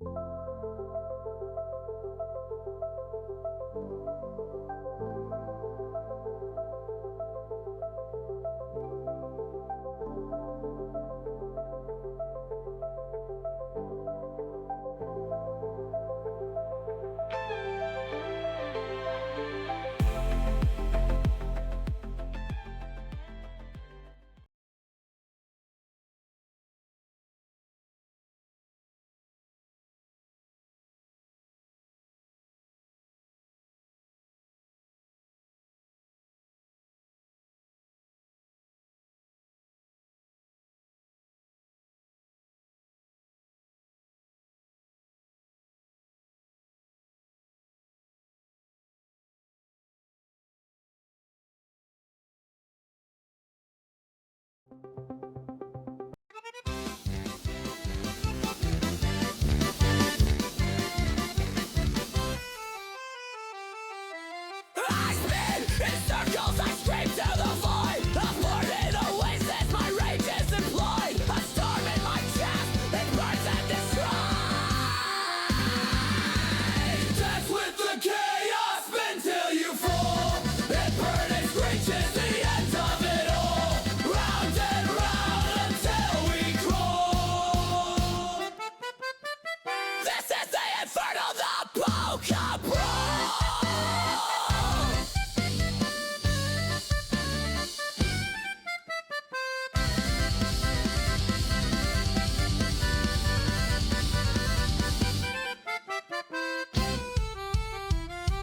I spin in circles, I scream to the void. I'm born in oasis, my rage is employed. A storm in my chest, it burns and destroys. Dance with the chaos, spin till you fall. It burns and screeches the end of it all. Round and round until we crawl. This is the inferno, the polka brawl.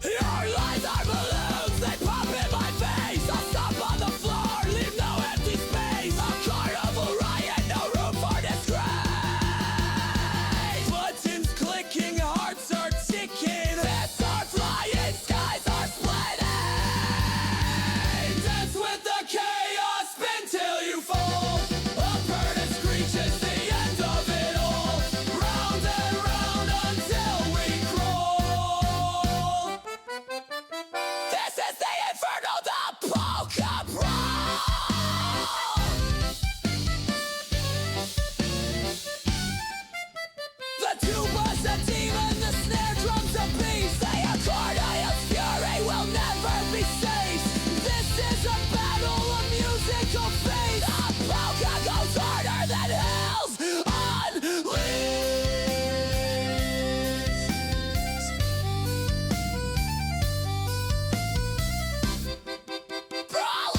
Your lies are balloons, they pop in my face. I'll stomp on the floor, leave no empty space. A carnival riot, no room for disgrace. Buttons clicking, hearts are ticking. Fists are flying, skies are splitting. Dance with the chaos, spin till you fall. A bird and screeches the end of it all. Round and round until we crawl. This is the inferno, the polka brawl. The tuba's a demon, the snare drum's a beast. The accordion's fury will never be safe. This is a battle of musical fate. The polka goes harder than hell's unleashed. Brawl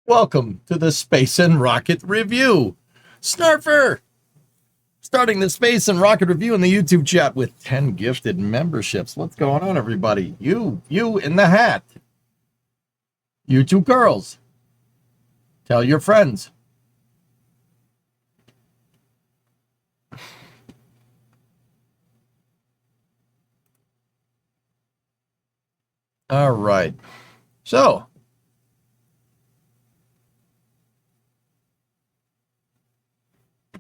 Welcome to the Space and Rocket Review. Snarfer! Starting the Space and Rocket Review in the YouTube chat with 10 gifted memberships. What's going on, everybody? You in the hat. You two girls. Tell your friends. All right. So,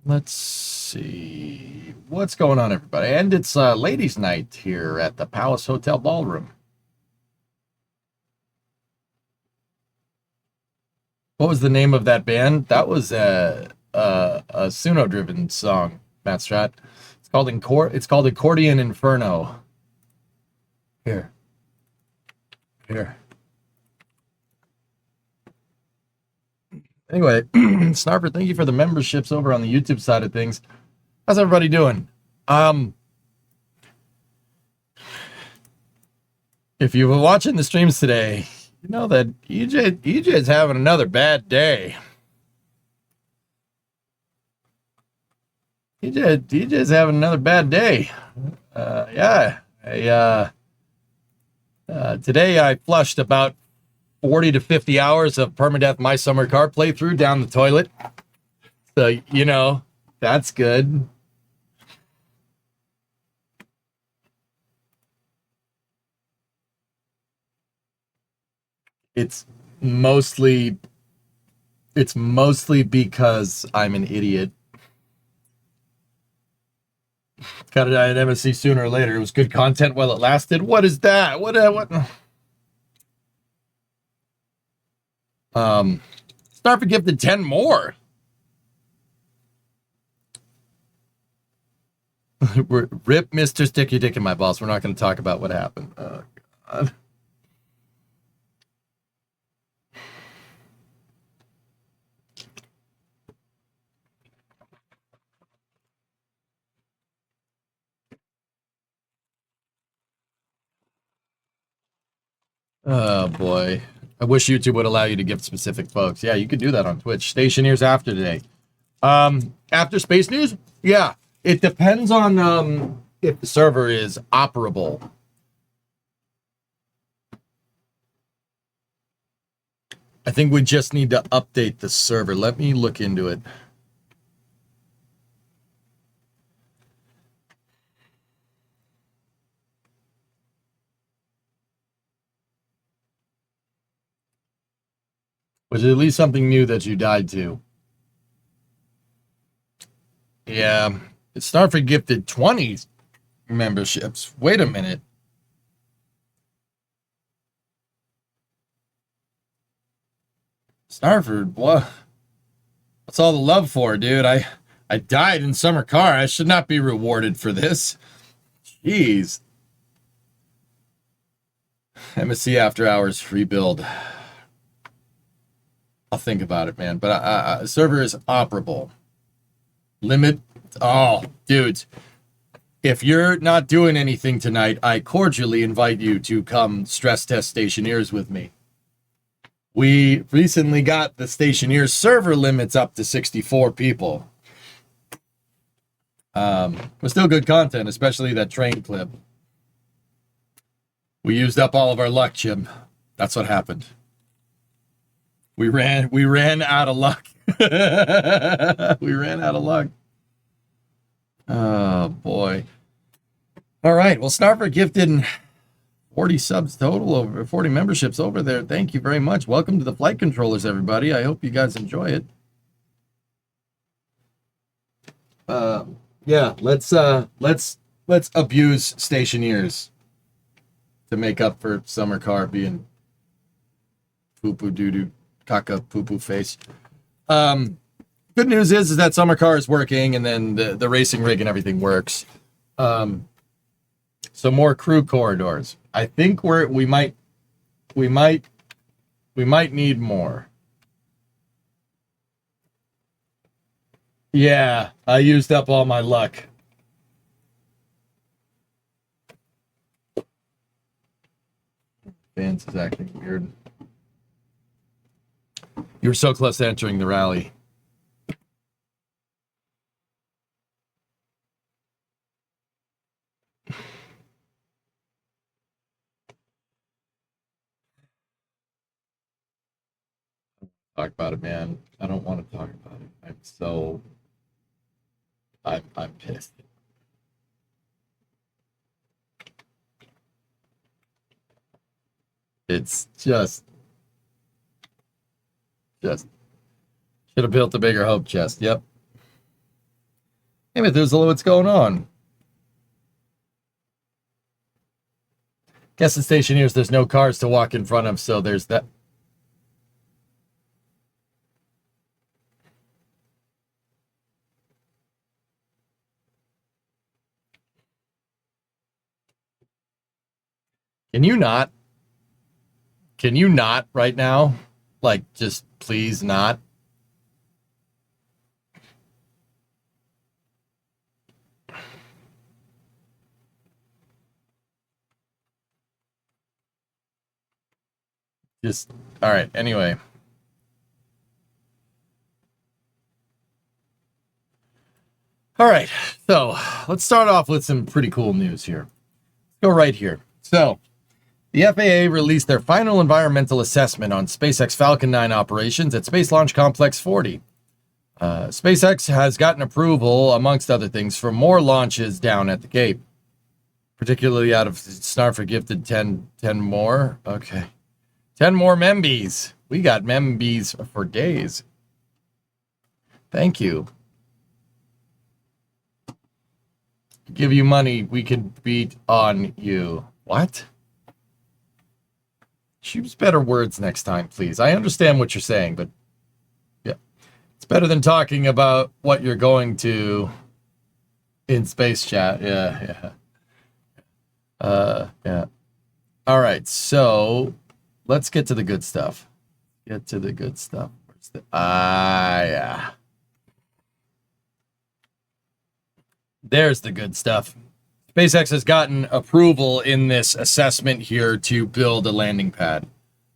let's see what's going on, everybody. And it's ladies' night here at the Palace Hotel Ballroom. What was the name of that band? That was a Suno-driven song, Matt Strat. It's called Accordion Inferno. Here. Anyway, Snarfer, thank you for the memberships over on the YouTube side of things. How's everybody doing? If you were watching the streams today, you know that EJ's having another bad day. EJ's having another bad day. Today I flushed about 40 to 50 hours of permadeath My Summer Car playthrough down the toilet. So, you know, that's good. It's mostly because I'm an idiot. Got to die at MSC sooner or later. It was good content while it lasted. What is that? What? Start for gifted 10 more. Rip Mr. Stick Your Dick in My Balls. We're not going to talk about what happened. Oh, God. Oh, boy. I wish YouTube would allow you to gift specific folks. Yeah, you could do that on Twitch. Stationeers after today. After Space News? Yeah. It depends on if the server is operable. I think we just need to update the server. Let me look into it. Was it at least something new that you died to? Yeah. It's Starford gifted 20 memberships. Wait a minute. Starford, what? What's all the love for, dude? I died in summer car. I should not be rewarded for this. Jeez. MSC After Hours rebuild. I'll think about it, man. But server is operable. Limit. Oh, dudes. If you're not doing anything tonight, I cordially invite you to come stress test Stationeers with me. We recently got the Stationeers server limits up to 64 people. But still good content, especially that train clip. We used up all of our luck, Jim. That's what happened. We ran out of luck. We ran out of luck. Oh, boy. All right. Well, Snarfer gifted 40 subs total, over 40 memberships over there. Thank you very much. Welcome to the Flight Controllers, everybody. I hope you guys enjoy it. Yeah, let's abuse Stationeers to make up for summer car being poo-poo doo-doo caca poo-poo face. Good news is that summer car is working, and then the racing rig and everything works. So more crew corridors. I think we might need more. Yeah, I used up all my luck. Vance is acting weird. You were so close to entering the rally. Talk about it, man. I don't want to talk about it. I'm pissed. It's just should have built a bigger hope chest. Yep. Hey, Methuselah, what's going on? Guess the Stationeers, there's no cars to walk in front of, so there's that. Can you not? Can you not right now? Like, just please not. Just, all right, anyway. All right, so let's start off with some pretty cool news here. Let's go right here. So, the FAA released their final environmental assessment on SpaceX Falcon 9 operations at Space Launch Complex 40. SpaceX has gotten approval, amongst other things, for more launches down at the Cape, particularly out of Snarfer gifted 10 more. Okay. 10 more membies. We got membies for days. Thank you. Give you money, we could beat on you. What? Choose better words next time, please. I understand what you're saying, but yeah. It's better than talking about what you're going to in space chat. Yeah. Yeah. All right, so let's get to the good stuff. Where's the yeah. There's the good stuff. SpaceX has gotten approval in this assessment here to build a landing pad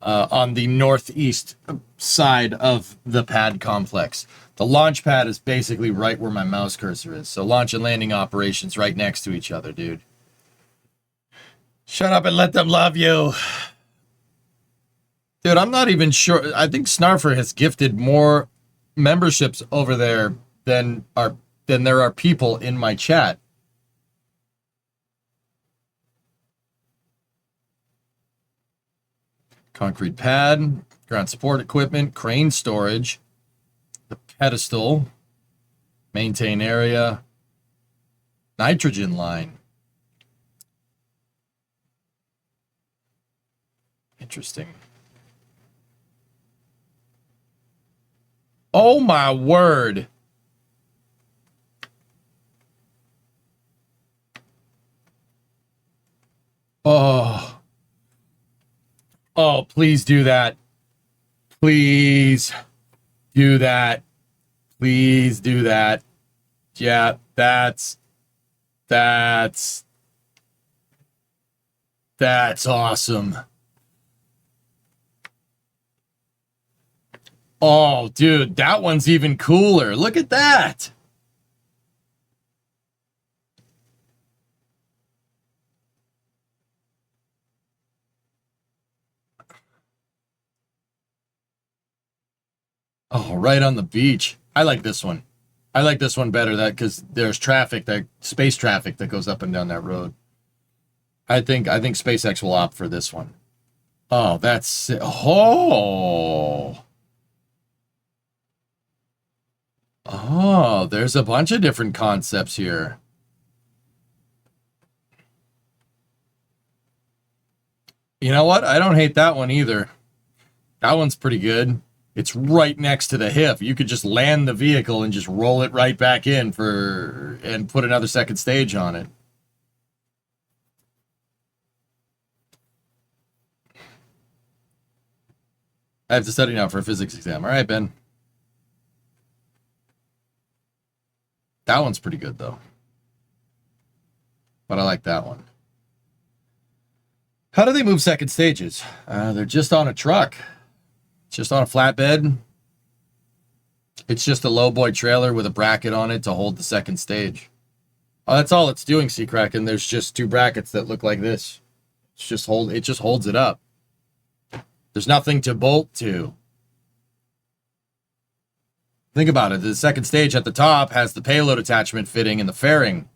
on the northeast side of the pad complex. The launch pad is basically right where my mouse cursor is. So launch and landing operations right next to each other, dude. Shut up and let them love you. Dude, I'm not even sure. I think Snarfer has gifted more memberships over there than there are people in my chat. Concrete pad, ground support equipment, crane storage, the pedestal, maintain area, nitrogen line. Interesting. Oh my word. Oh, please do that. Please do that. Please do that. Yeah, that's awesome. Oh, dude, that one's even cooler. Look at that. Oh, right on the beach. I like this one. I like this one better because there's traffic, that space traffic that goes up and down that road. I think SpaceX will opt for this one. Oh, that's there's a bunch of different concepts here. You know what? I don't hate that one either. That one's pretty good. It's right next to the HIF. You could just land the vehicle and just roll it right back in and put another second stage on it. I have to study now for a physics exam. All right, Ben. That one's pretty good, though. But I like that one. How do they move second stages? They're just on a truck. Just on a flatbed. It's just a lowboy trailer with a bracket on it to hold the second stage. Oh, that's all it's doing, Seacracken. There's just two brackets that look like this. It just holds it up. There's nothing to bolt to. Think about it. The second stage at the top has the payload attachment fitting and the fairing.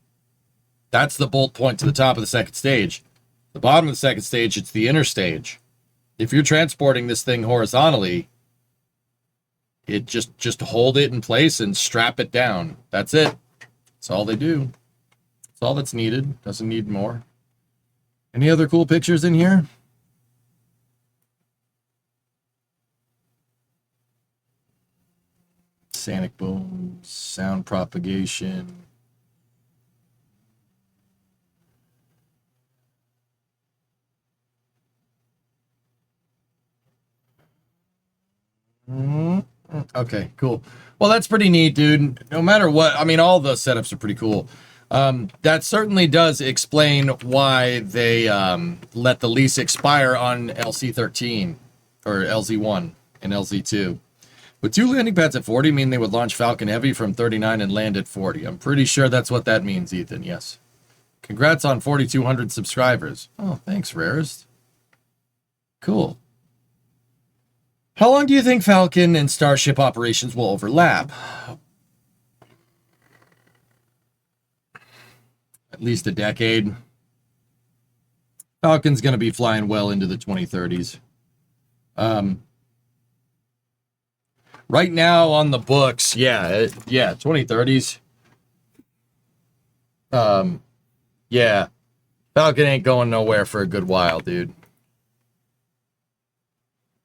That's the bolt point to the top of the second stage. The bottom of the second stage, it's the inner stage. If you're transporting this thing horizontally, it just hold it in place and strap it down. That's it. That's all they do. That's all that's needed. Doesn't need more. Any other cool pictures in here? Sonic boom, sound propagation. Okay, cool. Well, that's pretty neat, dude. No matter what, I mean, all the setups are pretty cool. That certainly does explain why they let the lease expire on LC-13 or LZ-1 and LZ-2. Would two landing pads at 40 mean they would launch Falcon Heavy from 39 and land at 40? I'm pretty sure that's what that means, Ethan. Yes. Congrats on 4,200 subscribers. Oh, thanks, Rarest. Cool. How long do you think Falcon and Starship operations will overlap? At least a decade. Falcon's going to be flying well into the 2030s. Right now on the books, yeah, 2030s. Yeah, Falcon ain't going nowhere for a good while, dude.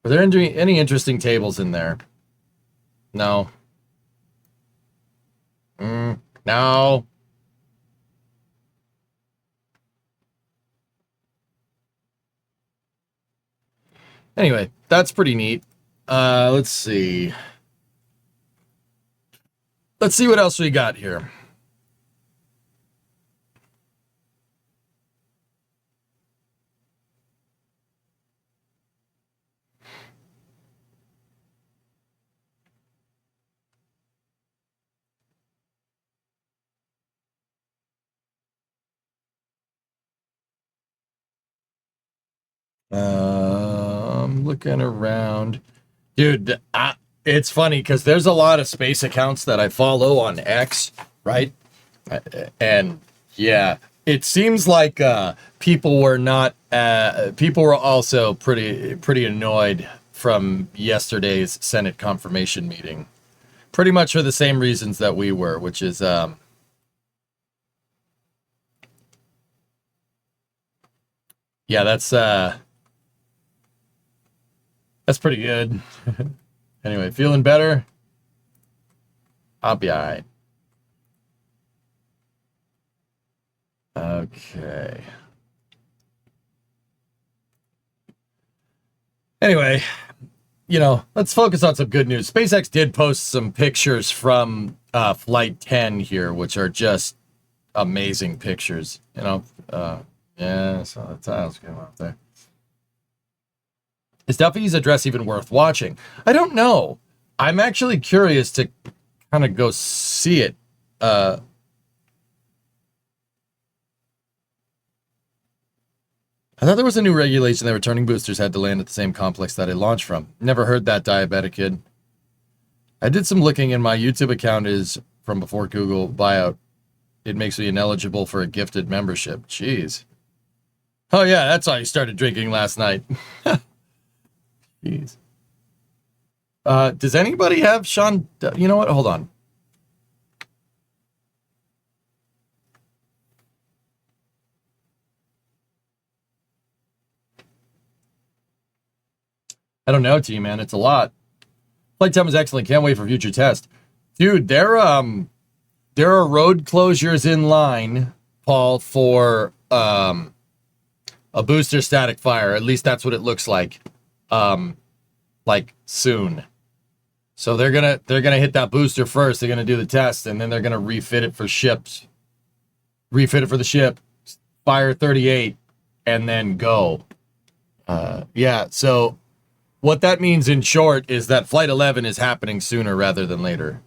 Are there any interesting tables in there? No. No. Anyway, that's pretty neat. Let's see. Let's see what else we got here. Looking around. Dude, it's funny because there's a lot of space accounts that I follow on X, right? And yeah, it seems like people were not. People were also pretty annoyed from yesterday's Senate confirmation meeting, pretty much for the same reasons that we were, which is yeah, that's pretty good. Anyway, feeling better? I'll be all right. Okay. Anyway, let's focus on some good news. SpaceX did post some pictures from Flight 10 here, which are just amazing pictures. Yeah, so the tiles came up there. Is Duffy's address even worth watching? I don't know. I'm actually curious to kind of go see it. I thought there was a new regulation that returning boosters had to land at the same complex that it launched from. Never heard that, diabetic kid. I did some looking, and my YouTube account is from before Google buyout. It makes me ineligible for a gifted membership. Jeez. Oh yeah, that's why you started drinking last night. Jeez. Does anybody have Sean? You know what? Hold on. I don't know, T-Man. It's a lot. Flight time is excellent. Can't wait for future test. Dude, there are road closures in line, Paul, for a booster static fire. At least that's what it looks like. Like soon. So they're gonna hit that booster first. They're gonna do the test, and then they're gonna refit it for ships. Refit it for the ship. Fire 38, and then go. Yeah. So what that means in short is that Flight 11 is happening sooner rather than later.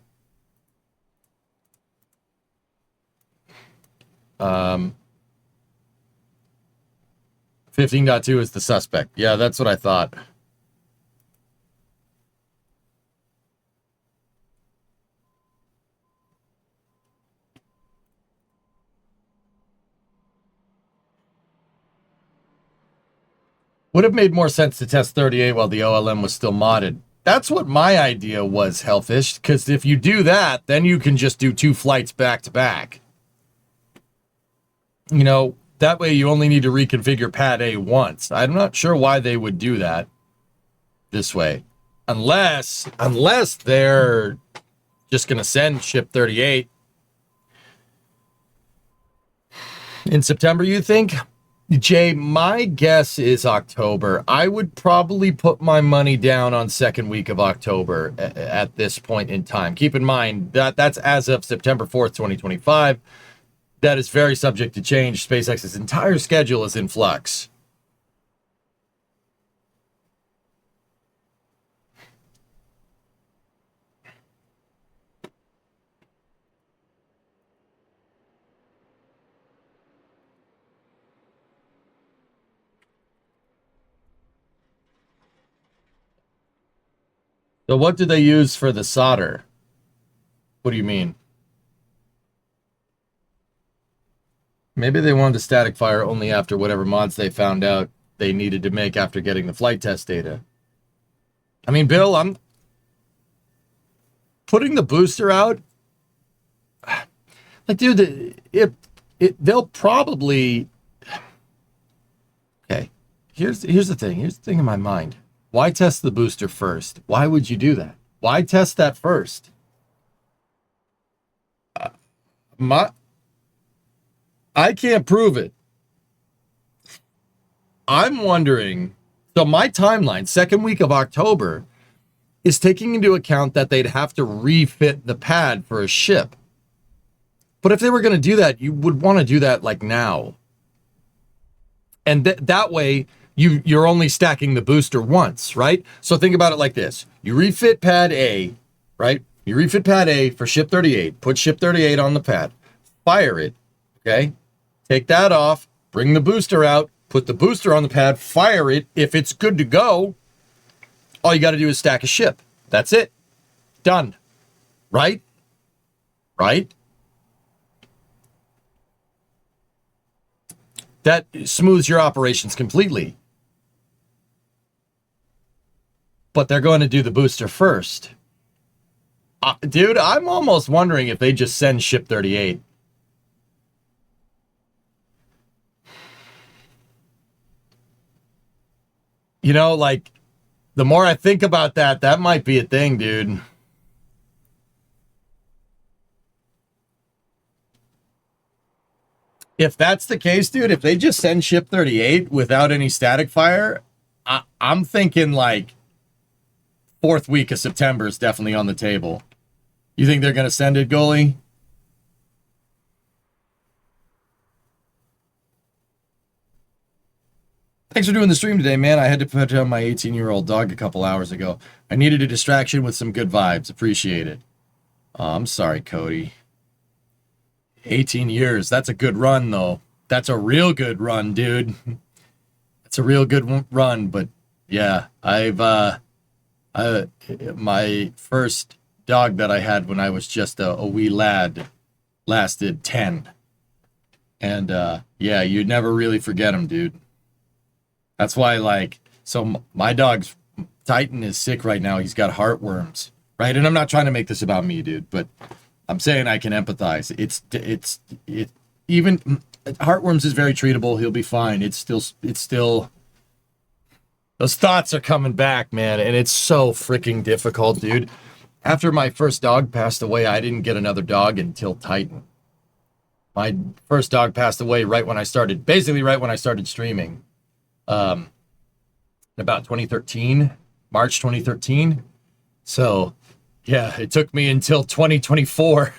15.2 is the suspect. Yeah, that's what I thought. Would have made more sense to test 38 while the OLM was still modded. That's what my idea was, Hellfish, because if you do that, then you can just do 2 flights back to back. That way you only need to reconfigure pad A once. I'm not sure why they would do that this way. Unless they're just going to send ship 38 in September, you think? Jay, my guess is October. I would probably put my money down on second week of October at this point in time. Keep in mind that that's as of September 4th, 2025. That is very subject to change. SpaceX's entire schedule is in flux. So what do they use for the solder? What do you mean? Maybe they wanted to static fire only after whatever mods they found out they needed to make after getting the flight test data. I mean, Bill, I'm putting the booster out. Like, dude, they'll probably. Okay, here's the thing. Here's the thing in my mind. Why test the booster first? Why would you do that? Why test that first? I can't prove it. I'm wondering. So my timeline, second week of October, is taking into account that they'd have to refit the pad for a ship. But if they were going to do that, you would want to do that like now. And that way, you're only stacking the booster once, right? So think about it like this. You refit pad A, right? You refit pad A for ship 38. Put ship 38 on the pad. Fire it, okay? Take that off. Bring the booster out. Put the booster on the pad. Fire it. If it's good to go, all you got to do is stack a ship. That's it. Done. Right? Right? That smooths your operations completely. But they're going to do the booster first. Dude, I'm almost wondering if they just send ship 38. You know, like, the more I think about that, that might be a thing, dude. If that's the case, dude, if they just send ship 38 without any static fire, I'm thinking like fourth week of September is definitely on the table. You think they're going to send it, goalie? Thanks for doing the stream today, man. I had to put down my 18-year-old dog a couple hours ago. I needed a distraction with some good vibes. Appreciate it. Oh, I'm sorry, Cody. 18 years. That's a good run, though. That's a real good run, dude. It's a real good run, but yeah, my first dog that I had when I was just a wee lad lasted 10. And yeah, you'd never really forget him, dude. That's why, like, so my dog's Titan is sick right now. He's got heartworms, right? And I'm not trying to make this about me, dude, but I'm saying I can empathize. It even heartworms is very treatable. He'll be fine. It's still those thoughts are coming back, man, and it's so freaking difficult, dude. After my first dog passed away, I didn't get another dog until Titan. My first dog passed away basically right when I started streaming. About 2013, March 2013. So, yeah, it took me until 2024.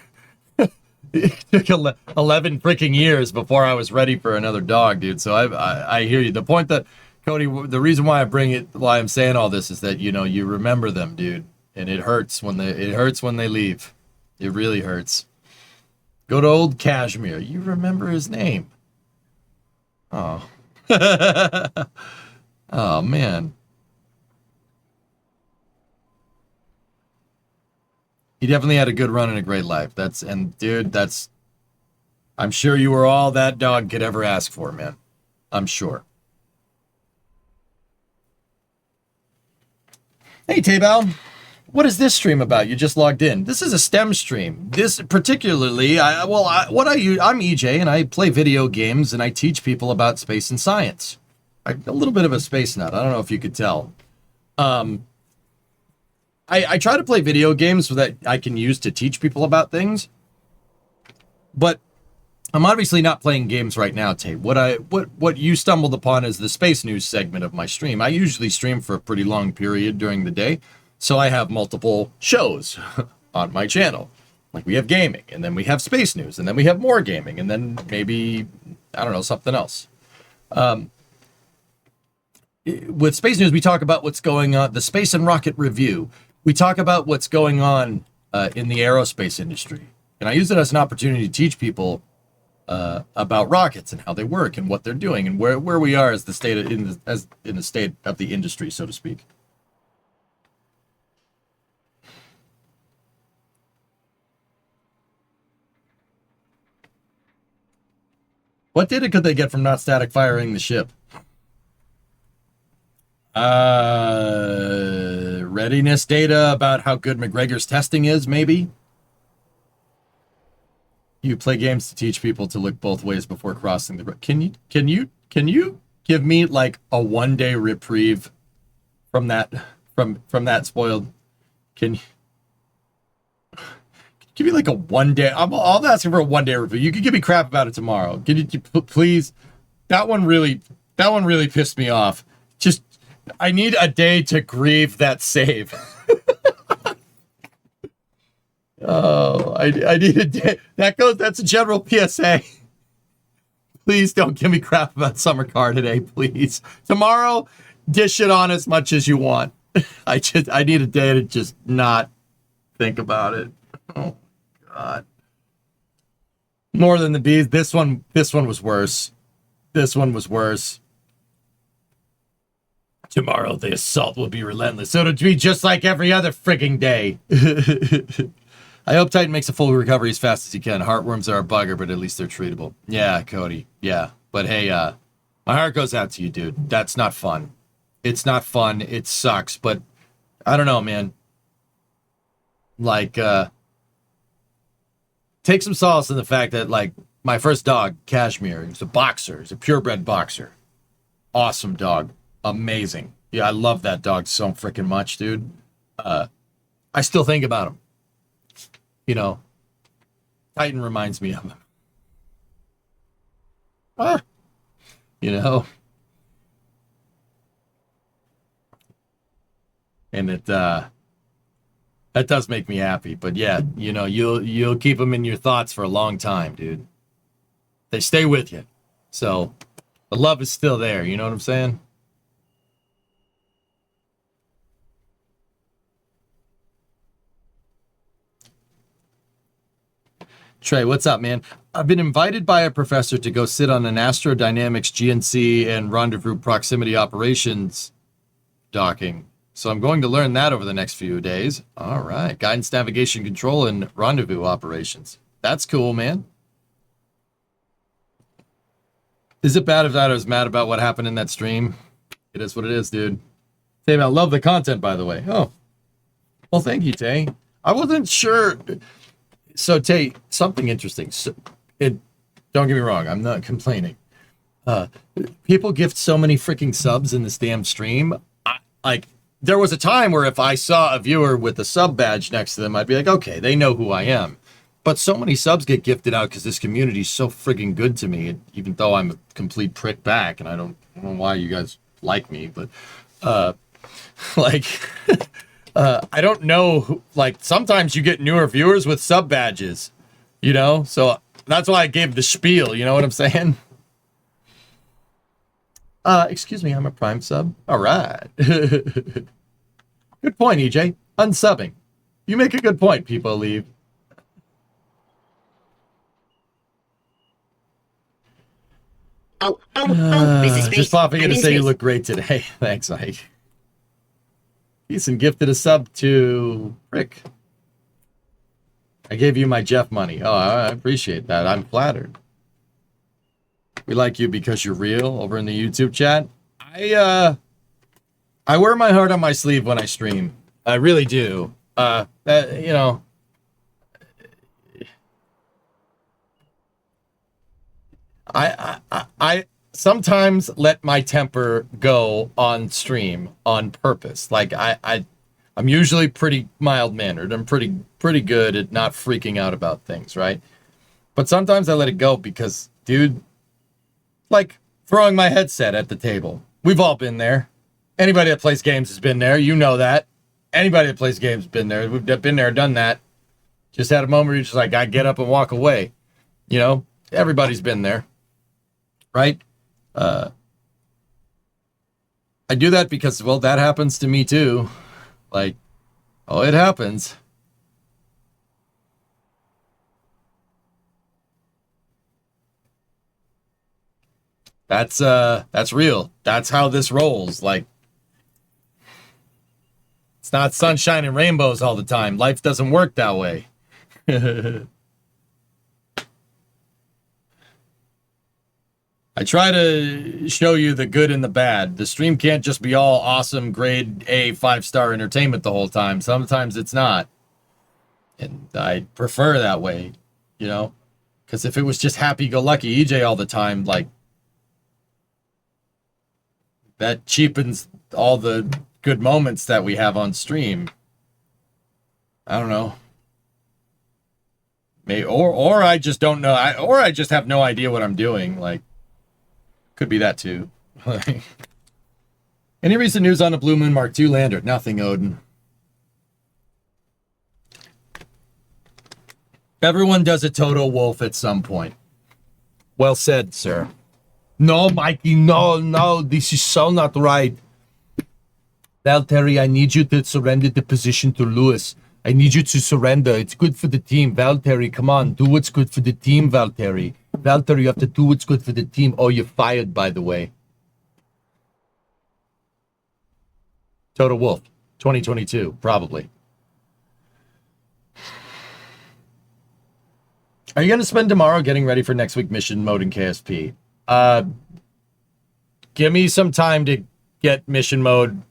It took 11 freaking years before I was ready for another dog, dude. So I hear you. The point that, Cody, the reason why why I'm saying all this is that, you know, you remember them, dude. And it hurts when they leave. It really hurts. Go to old Kashmir. You remember his name. Oh. Oh, man. He definitely had a good run and a great life. I'm sure you were all that dog could ever ask for, man. I'm sure. Hey, Taybal. What is this stream about? You just logged in. This is a STEM stream. This particularly, I'm EJ, and I play video games, and I teach people about space and science. I'm a little bit of a space nut. I don't know if you could tell. I try to play video games so that I can use to teach people about things. But I'm obviously not playing games right now, Tay. What you stumbled upon is the space news segment of my stream. I usually stream for a pretty long period during the day. So I have multiple shows on my channel. Like, we have gaming, and then we have space news, and then we have more gaming, and then maybe, I don't know, something else. With space news, we talk about what's going on, the space and rocket review. We talk about what's going on in the aerospace industry. And I use it as an opportunity to teach people about rockets and how they work and what they're doing and where we are as the state in the state of the industry, so to speak. What data could they get from not static firing the ship? Red readiness data about how good McGregor's testing is, maybe. You play games to teach people to look both ways before crossing the road. Can you give me like a 1-day reprieve from that that spoiled? Can you give me like a 1-day? I'm asking for a 1-day review. You can give me crap about it tomorrow. Can you please? That one really pissed me off. Just I need a day to grieve that save. Oh, I need a day. That's a general PSA. Please don't give me crap about Summer Car today, please. Tomorrow, dish it on as much as you want. I need a day to just not think about it. Oh God. More than the bees. This one was worse. This one was worse. Tomorrow the assault will be relentless. So it'll be just like every other frigging day. I hope Titan makes a full recovery as fast as he can. Heartworms are a bugger, but at least they're treatable. Yeah, Cody. Yeah. But hey, my heart goes out to you, dude. That's not fun. It's not fun. It sucks. But I don't know, man. Like, take some solace in the fact that, like, my first dog, Cashmere, he's a boxer. He's a purebred boxer. Awesome dog. Amazing. Yeah, I love that dog so freaking much, dude. I still think about him. You know, Titan reminds me of him. You know, and that does make me happy. But yeah, you know, you'll keep them in your thoughts for a long time, dude. They stay with you, so the love is still there. You know what I'm saying? Trey, what's up, man? I've been invited by a professor to go sit on an astrodynamics GNC and rendezvous proximity operations docking. So I'm going to learn that over the next few days. All right. Guidance, navigation, control, and rendezvous operations. That's cool, man. Is it bad if I was mad about what happened in that stream? It is what it is, dude. Tay, I love the content, by the way. Oh. Well, thank you, Tay. I wasn't sure... So, Tay, something interesting. Don't get me wrong, I'm not complaining. People gift so many freaking subs in this damn stream. There was a time where if I saw a viewer with a sub badge next to them, I'd be like, okay, they know who I am. But so many subs get gifted out because this community is so freaking good to me, even though I'm a complete prick back, and I don't know why you guys like me, but, I don't know, sometimes you get newer viewers with sub badges, you know? So that's why I gave the spiel, you know what I'm saying? Excuse me, I'm a Prime sub. All right. Good point, EJ. Unsubbing. You make a good point, people leave. Just popping in to say you look great today. Thanks, Mike. Ethan gifted a sub to Rick. I gave you my Jeff money. Oh, I appreciate that. I'm flattered. We like you because you're real over in the YouTube chat. I wear my heart on my sleeve when I stream. I really do. You know. I sometimes let my temper go on stream on purpose. I'm usually pretty mild-mannered. I'm pretty good at not freaking out about things, right? But sometimes I let it go because, dude, like throwing my headset at the table. We've all been there. Anybody that plays games has been there. You know that. Anybody that plays games has been there. We've been there, done that. Just had a moment where you're just like, I get up and walk away. You know, everybody's been there, right? I do that because, well, that happens to me too. Like, oh, it happens. That's real. That's how this rolls. Like, it's not sunshine and rainbows all the time. Life doesn't work that way. I try to show you the good and the bad. The stream can't just be all awesome, grade A, 5-star entertainment the whole time. Sometimes it's not. And I prefer that way, you know? Because if it was just happy-go-lucky EJ all the time, like, that cheapens all the good moments that we have on stream. I don't know. Maybe, or I just don't know. Or I just have no idea what I'm doing. Like, could be that too. Any recent news on the Blue Moon Mark II lander? Nothing, Odin. Everyone does a Toto Wolf at some point. Well said, sir. No, Mikey, no, this is so not right. Valtteri, I need you to surrender the position to Lewis. I need you to surrender. It's good for the team. Valtteri, come on, do what's good for the team, Valtteri. Valtteri, you have to do what's good for the team. Oh, you're fired, by the way. Toto Wolf, 2022, probably. Are you going to spend tomorrow getting ready for next week mission mode in KSP? Give me some time to get mission mode.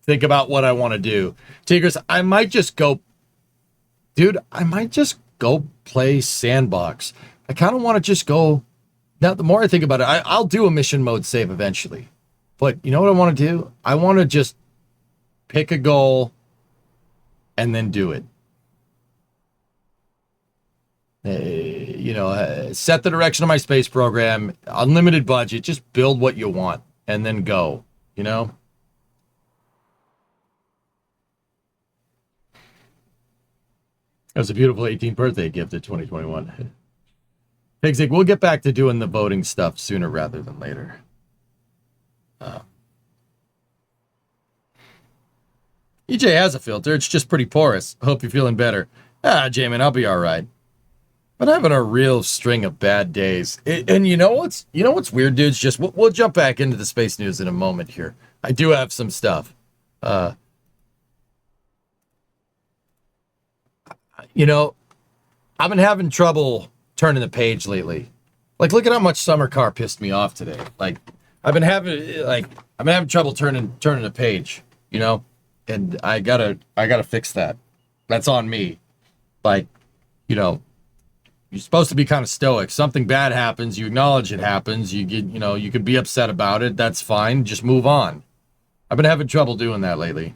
Think about what I want to do. Tigers, I might just go... Dude, I might just go play Sandbox. I kind of want to just go... Now, the more I think about it, I'll do a mission mode save eventually. But you know what I want to do? I want to just pick a goal and then do it. Set the direction of my space program, unlimited budget, just build what you want and then go, you know? It was a beautiful 18th birthday gift at 2021. Pigsick, we'll get back to doing the voting stuff sooner rather than later. EJ has a filter. It's just pretty porous. Hope you're feeling better. Jamin, I'll be all right. But having a real string of bad days. And you know what's weird, dudes? Just we'll jump back into the space news in a moment here. I do have some stuff. I've been having trouble turning the page lately. Like, look at how much Summer Car pissed me off today. Like, I've been having trouble turning the page, you know? And I gotta fix that. That's on me. Like, you're supposed to be kind of stoic. Something bad happens, you acknowledge it happens, you could be upset about it, that's fine, just move on. I've been having trouble doing that lately.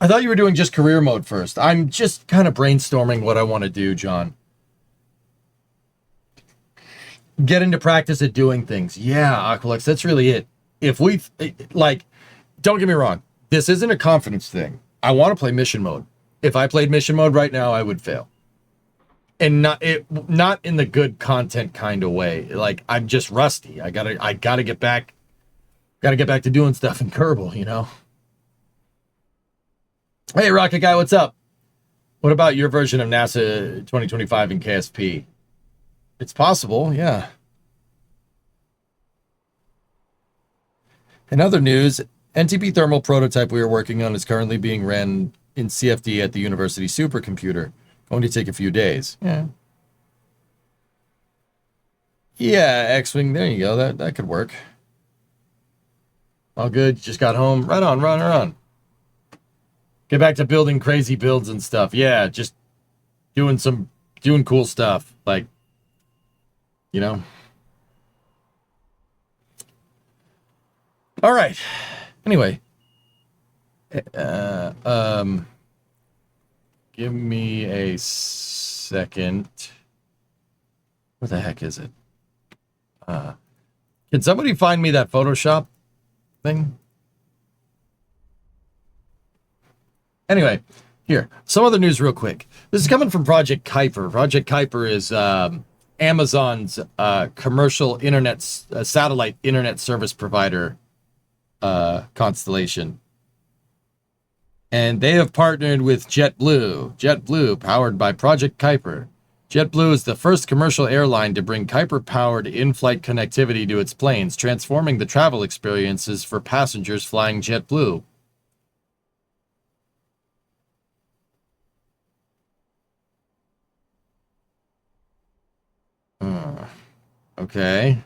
I thought you were doing just career mode first. I'm just kind of brainstorming what I want to do, John. Get into practice at doing things. Yeah, Aqualex, that's really it. If we, don't get me wrong, this isn't a confidence thing. I want to play mission mode. If I played mission mode right now, I would fail. And not in the good content kind of way. Like, I'm just rusty. I gotta get back to doing stuff in Kerbal, you know? Hey, Rocket Guy, what's up? What about your version of NASA 2025 in KSP? It's possible, yeah. In other news, NTP thermal prototype we are working on is currently being ran in CFD at the university supercomputer. Going to take a few days. Yeah. Yeah, X-Wing, there you go. That could work. All good. Just got home. Right on. Get back to building crazy builds and stuff. Yeah, just doing cool stuff. Like, you know. All right. Anyway. Give me a second. Where the heck is it? Can somebody find me that Photoshop thing? Anyway, here. Some other news real quick. This is coming from Project Kuiper. Project Kuiper is Amazon's commercial internet satellite internet service provider constellation. And they have partnered with JetBlue. JetBlue, powered by Project Kuiper. JetBlue is the first commercial airline to bring Kuiper-powered in-flight connectivity to its planes, transforming the travel experiences for passengers flying JetBlue. Okay.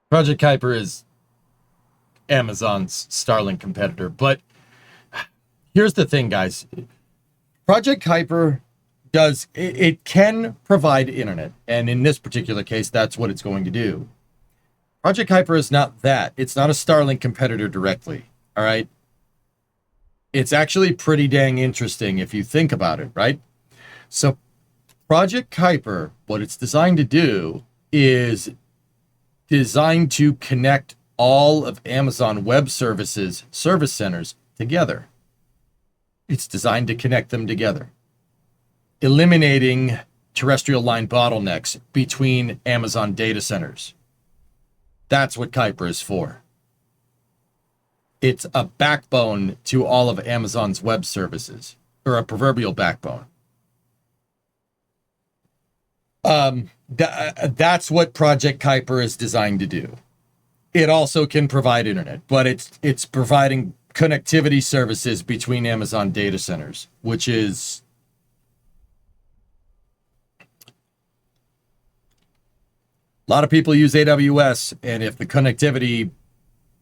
Project Kuiper is Amazon's Starlink competitor. But here's the thing, guys. Project Kuiper it can provide internet. And in this particular case, that's what it's going to do. Project Kuiper is not that. It's not a Starlink competitor directly. All right. It's actually pretty dang interesting if you think about it, right? So Project Kuiper, what it's designed to do is designed to connect all of Amazon Web Services service centers together. It's designed to connect them together, eliminating terrestrial line bottlenecks between Amazon data centers. That's what Kuiper is for. It's a backbone to all of Amazon's web services, or a proverbial backbone. That's what Project Kuiper is designed to do. It also can provide internet, but it's providing connectivity services between Amazon data centers, which is a lot of people use AWS, and if the connectivity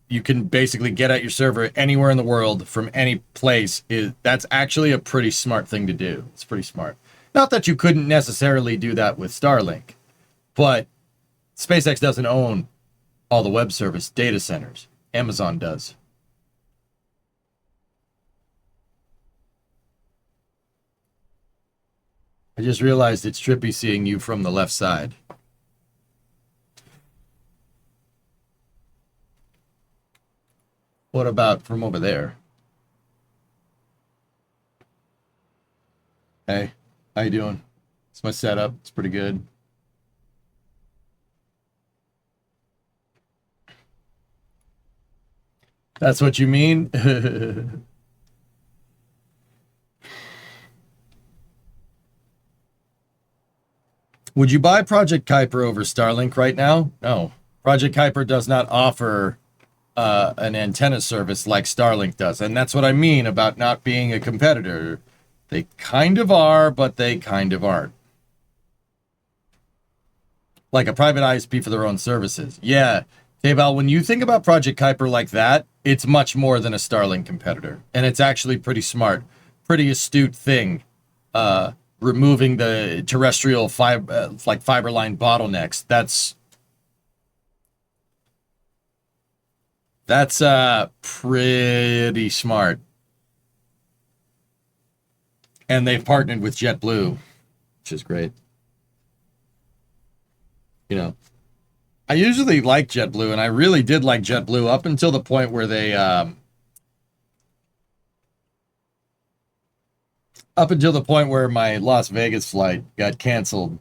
you can basically get at your server anywhere in the world from any place, that's actually a pretty smart thing to do. It's pretty smart. Not that you couldn't necessarily do that with Starlink, but SpaceX doesn't own all the web service data centers. Amazon does. I just realized it's trippy seeing you from the left side. What about from over there? Hey, how you doing? It's my setup. It's pretty good. That's what you mean? Would you buy Project Kuiper over Starlink right now? No. Project Kuiper does not offer an antenna service like Starlink does. And that's what I mean about not being a competitor. They kind of are, but they kind of aren't. Like a private ISP for their own services. Yeah, Taybal, when you think about Project Kuiper like that, it's much more than a Starlink competitor. And it's actually pretty smart, pretty astute thing. Removing the terrestrial fiber line bottlenecks. That's pretty smart. And they've partnered with JetBlue, which is great. You know, I usually like JetBlue, and I really did like JetBlue up until the point where they up until the point where my Las Vegas flight got canceled.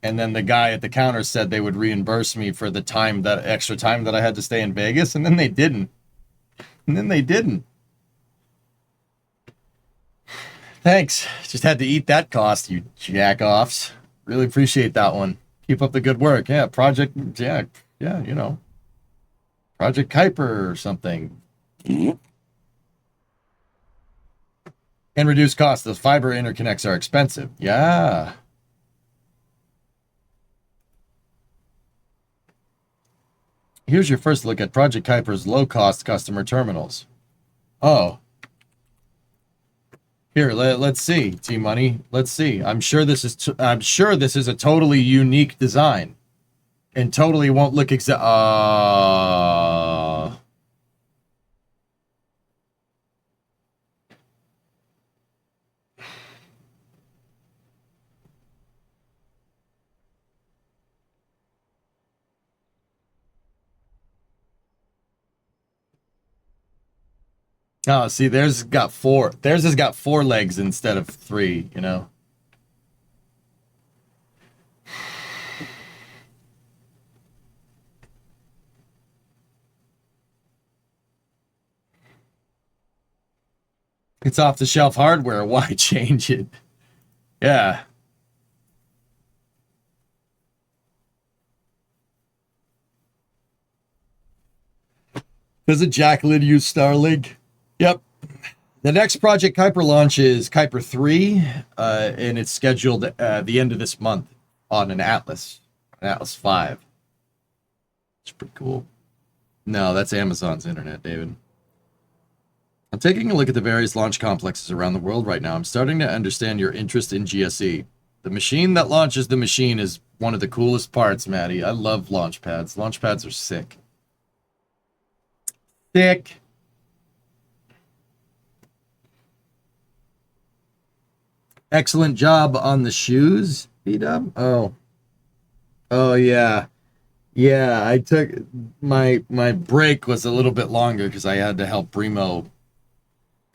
And then the guy at the counter said they would reimburse me for the time, that extra time that I had to stay in Vegas. And then they didn't. Thanks. Just had to eat that cost, you jack-offs. Really appreciate that one. Keep up the good work. Yeah, Project Project Kuiper or something. And reduce costs. The fiber interconnects are expensive. Yeah. Here's your first look at Project Kuiper's low-cost customer terminals. Oh. Here, let's see, T-Money. Let's see. I'm sure this is a totally unique design, and totally won't look oh, see, theirs has got four. Theirs has got 4 legs instead of 3, you know? It's off-the-shelf hardware. Why change it? Yeah. Doesn't Jacqueline use Starlink? Yep. The next Project Kuiper launch is Kuiper 3, and it's scheduled at the end of this month on an Atlas 5. It's pretty cool. No, that's Amazon's internet, David. I'm taking a look at the various launch complexes around the world right now. I'm starting to understand your interest in GSE. The machine that launches the machine is one of the coolest parts, Maddie. I love launch pads. Launch pads are sick. Sick. Excellent job on the shoes, B-Dub. Oh yeah. Yeah, I took my break was a little bit longer because I had to help Brimo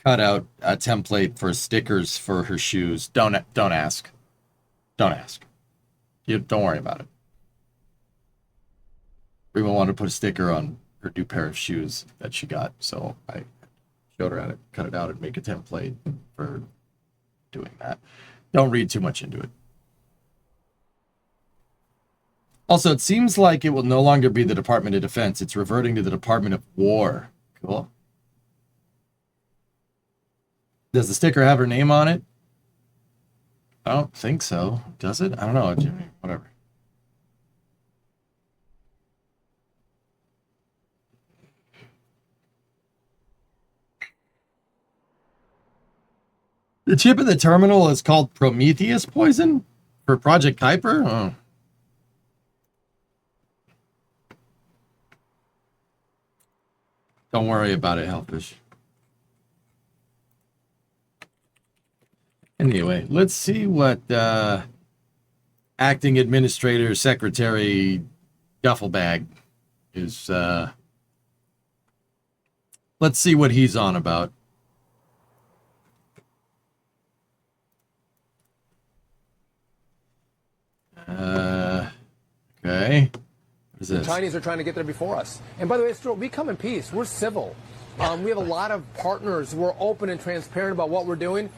cut out a template for stickers for her shoes. Don't ask. Don't ask. You don't worry about it. Brimo wanted to put a sticker on her new pair of shoes that she got, so I showed her how to cut it out and make a template for doing that. Don't read too much into it. Also, it seems like it will no longer be the Department of Defense. It's reverting to the Department of War. Cool. Does the sticker have her name on it? I don't think so. Does it? I don't know. Whatever. The chip in the terminal is called Prometheus poison for Project Kuiper? Oh. Don't worry about it, Hellfish. Anyway, let's see what Acting Administrator Secretary Duffelbag is. Let's see what he's on about. Okay. What is this? The Chinese are trying to get there before us. And by the way, Stuart, we come in peace. We're civil. We have a lot of partners. We're open and transparent about what we're doing.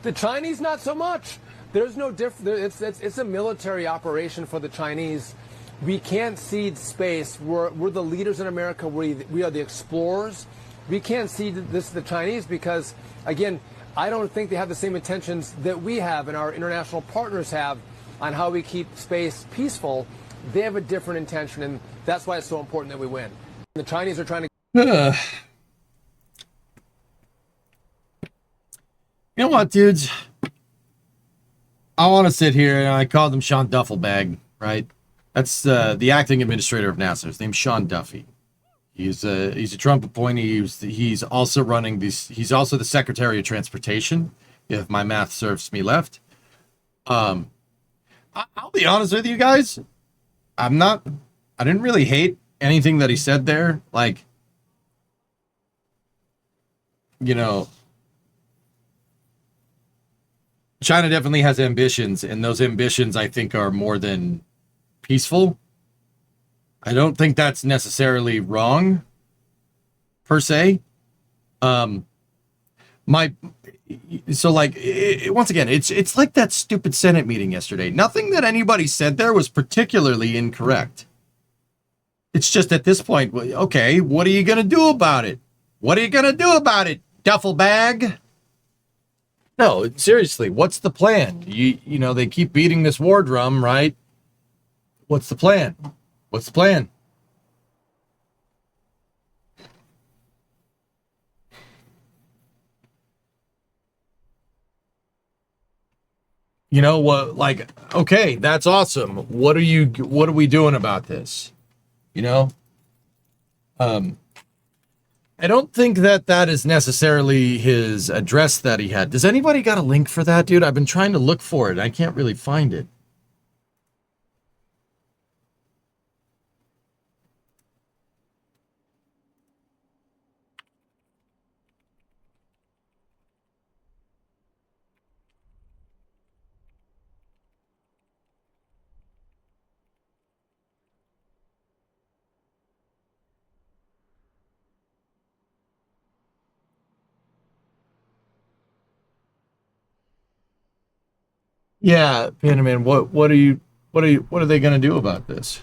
The Chinese, not so much. There's no difference. It's a military operation for the Chinese. We can't cede space. We're the leaders in America. We are the explorers. We can't cede this to the Chinese because, again, I don't think they have the same intentions that we have and our international partners have on how we keep space peaceful. They have a different intention, and that's why it's so important that we win. The Chinese are trying to... You know what, dudes? I want to sit here, and I called him Sean Duffelbag, right? That's the acting administrator of NASA. His name's Sean Duffy. He's a Trump appointee. He's also running these. He's also the Secretary of Transportation, if my math serves me left. I'll be honest with you guys. I didn't really hate anything that he said there. Like, you know, China definitely has ambitions, and those ambitions, I think, are more than peaceful. I don't think that's necessarily wrong, per se. Once again, it's like that stupid Senate meeting yesterday. Nothing that anybody said there was particularly incorrect. It's just at this point, okay, what are you going to do about it? What are you going to do about it, duffel bag? No, seriously, what's the plan? You know, they keep beating this war drum, right? What's the plan? What's the plan? You know what? Like, okay, that's awesome. What are we doing about this? You know, I don't think that is necessarily his address that he had. Does anybody got a link for that, dude? I've been trying to look for it. I can't really find it. Yeah, Panaman, what are they going to do about this?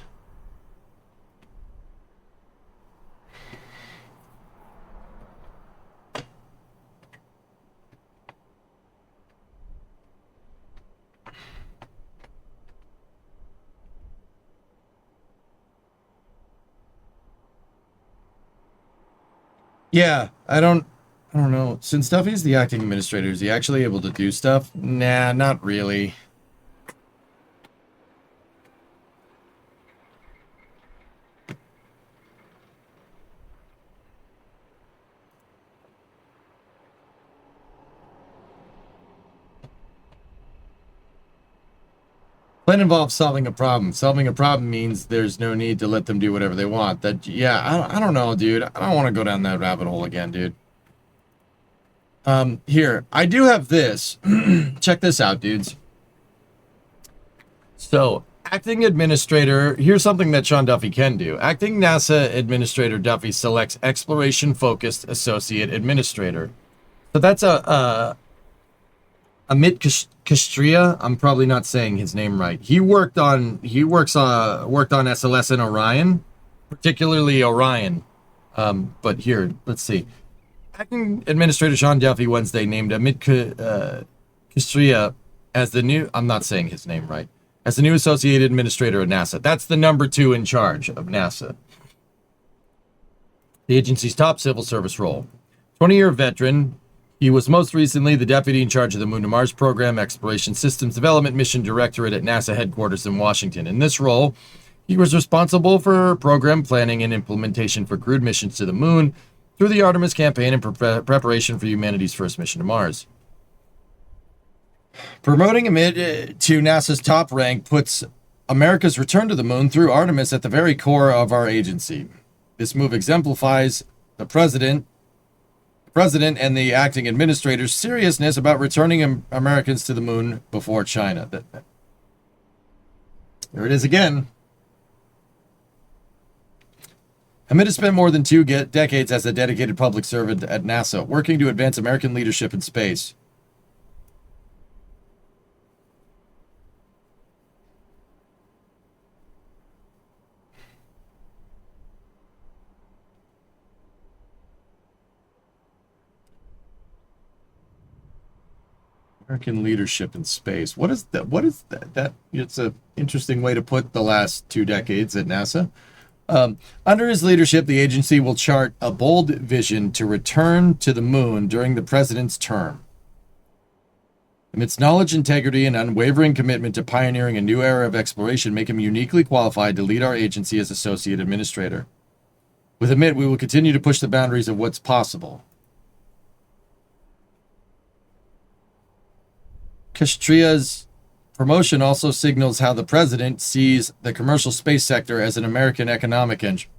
Yeah, I don't know. Since Duffy's the acting administrator, is he actually able to do stuff? Nah, not really. Plan involves solving a problem. Solving a problem means there's no need to let them do whatever they want. Yeah, I don't know, dude. I don't want to go down that rabbit hole again, dude. Here, I do have this. Check this out, dudes. So, acting administrator, here's something that Sean Duffy can do. Acting NASA administrator Duffy selects exploration-focused associate administrator. So that's Amit Kastria. I'm probably not saying his name right. He worked on SLS and Orion, particularly Orion. But here, let's see. Acting Administrator Sean Duffy Wednesday named Amit Kastria as the new, I'm not saying his name right, as the new Associate Administrator of NASA. That's the number 2 in charge of NASA, the agency's top civil service role. 20-year veteran, he was most recently the deputy in charge of the Moon to Mars Program Exploration Systems Development Mission Directorate at NASA headquarters in Washington. In this role, he was responsible for program planning and implementation for crewed missions to the Moon through the Artemis campaign and preparation for humanity's first mission to Mars. Promoting Amit to NASA's top rank puts America's return to the Moon through Artemis at the very core of our agency. This move exemplifies the president and the acting administrator's seriousness about returning Americans to the Moon before China. There it is again. Amit has spent more than 2 decades as a dedicated public servant at NASA, working to advance American leadership in space. American leadership in space. What is that? What is that? That it's an interesting way to put the last 2 decades at NASA. Under his leadership, the agency will chart a bold vision to return to the Moon during the president's term. Amit's knowledge, integrity, and unwavering commitment to pioneering a new era of exploration make him uniquely qualified to lead our agency as associate administrator. With Amit, we will continue to push the boundaries of what's possible. Kastria's promotion also signals how the president sees the commercial space sector as an American economic engine.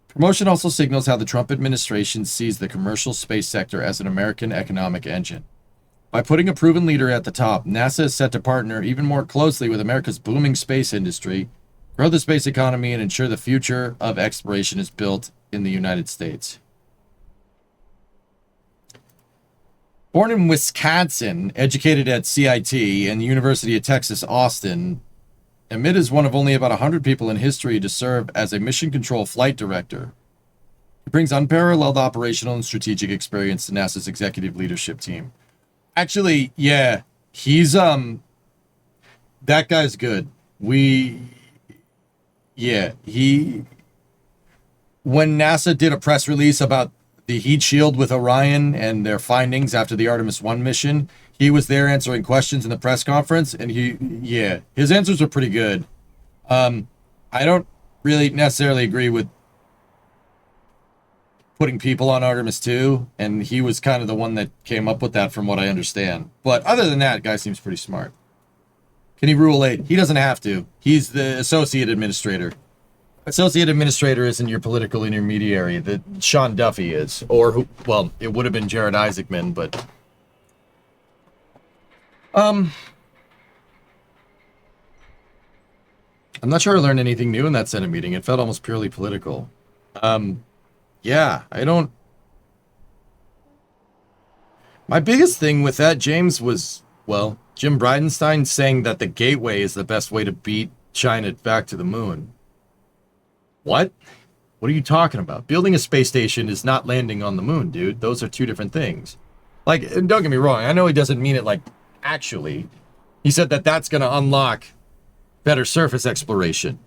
Promotion also signals how the Trump administration sees the commercial space sector as an American economic engine. By putting a proven leader at the top, NASA is set to partner even more closely with America's booming space industry, grow the space economy, and ensure the future of exploration is built in the United States. Born in Wisconsin, educated at CIT and the University of Texas, Austin, Amit is one of only about 100 people in history to serve as a mission control flight director. He brings unparalleled operational and strategic experience to NASA's executive leadership team. Actually, yeah, he's, that guy's good. When NASA did a press release about the heat shield with Orion and their findings after the Artemis 1 mission, he was there answering questions in the press conference, and his answers were pretty good. I don't really necessarily agree with putting people on Artemis 2, and he was kind of the one that came up with that from what I understand. But other than that, guy seems pretty smart. Can he rule 8? He doesn't have to. He's the associate administrator. Associate administrator isn't your political intermediary that Sean Duffy is, or who, well, it would have been Jared Isaacman, but I'm not sure I learned anything new in that Senate meeting. It felt almost purely political. Yeah, I don't. My biggest thing with that, James, was, well, Jim Bridenstine saying that the Gateway is the best way to beat China back to the moon. What? What are you talking about? Building a space station is not landing on the moon, dude. Those are 2 different things. Like, and don't get me wrong. I know he doesn't mean it like actually. He said that that's going to unlock better surface exploration.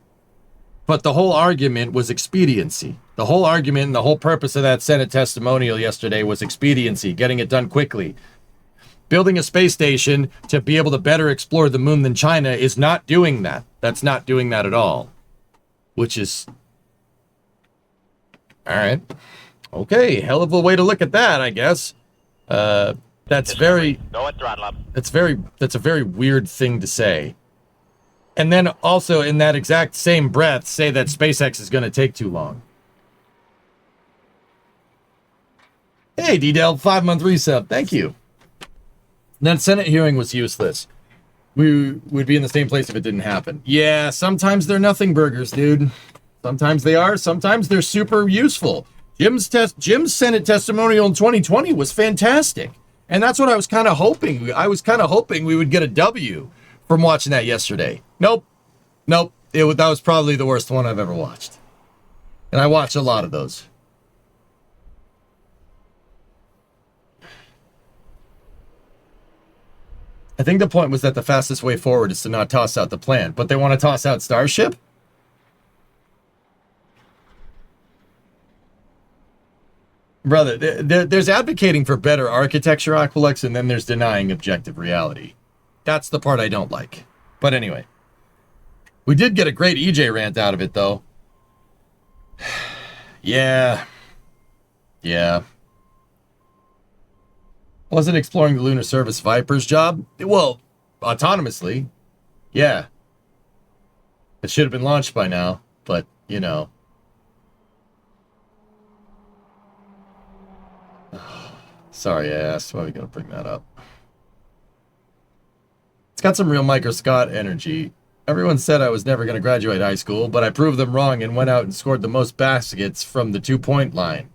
But the whole argument was expediency. The whole argument and the whole purpose of that Senate testimonial yesterday was expediency, getting it done quickly. Building a space station to be able to better explore the moon than China is not doing that. That's not doing that at all. Which is... All right. Okay, hell of a way to look at that, I guess. That's very... Go at throttle up. That's a very weird thing to say. And then also in that exact same breath say that SpaceX is going to take too long. Hey, D-Del, 5-month resub. Thank you. That Senate hearing was useless. We would be in the same place if it didn't happen. Yeah, sometimes they're nothing burgers, dude. Sometimes they are. Sometimes they're super useful. Jim's Senate testimonial in 2020 was fantastic. And that's what I was kind of hoping. I was kind of hoping we would get a W from watching that yesterday. Nope. That was probably the worst one I've ever watched. And I watch a lot of those. I think the point was that the fastest way forward is to not toss out the plan. But they want to toss out Starship? Brother, there's advocating for better architecture, Aqualex, and then there's denying objective reality. That's the part I don't like. But anyway. We did get a great EJ rant out of it, though. Yeah. Wasn't exploring the Lunar Service Viper's job? Well, autonomously. Yeah. It should have been launched by now, but, you know. Sorry I asked. Why are we going to bring that up? It's got some real Micro Scott energy. Everyone said I was never going to graduate high school, but I proved them wrong and went out and scored the most baskets from the 2-point line.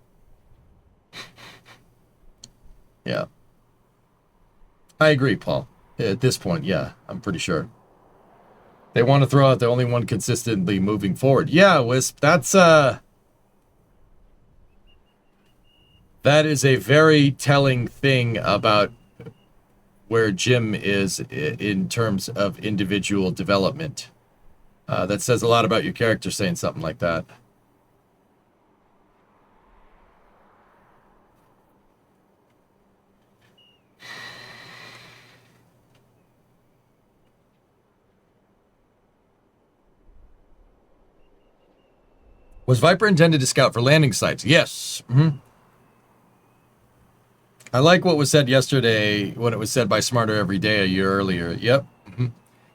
Yeah. I agree, Paul. At this point, yeah, I'm pretty sure. They want to throw out the only one consistently moving forward. Yeah, Wisp, that is a very telling thing about where Jim is in terms of individual development. That says a lot about your character saying something like that. Was Viper intended to scout for landing sites? Yes. I like what was said yesterday when it was said by Smarter Every Day a year earlier. Yep. Did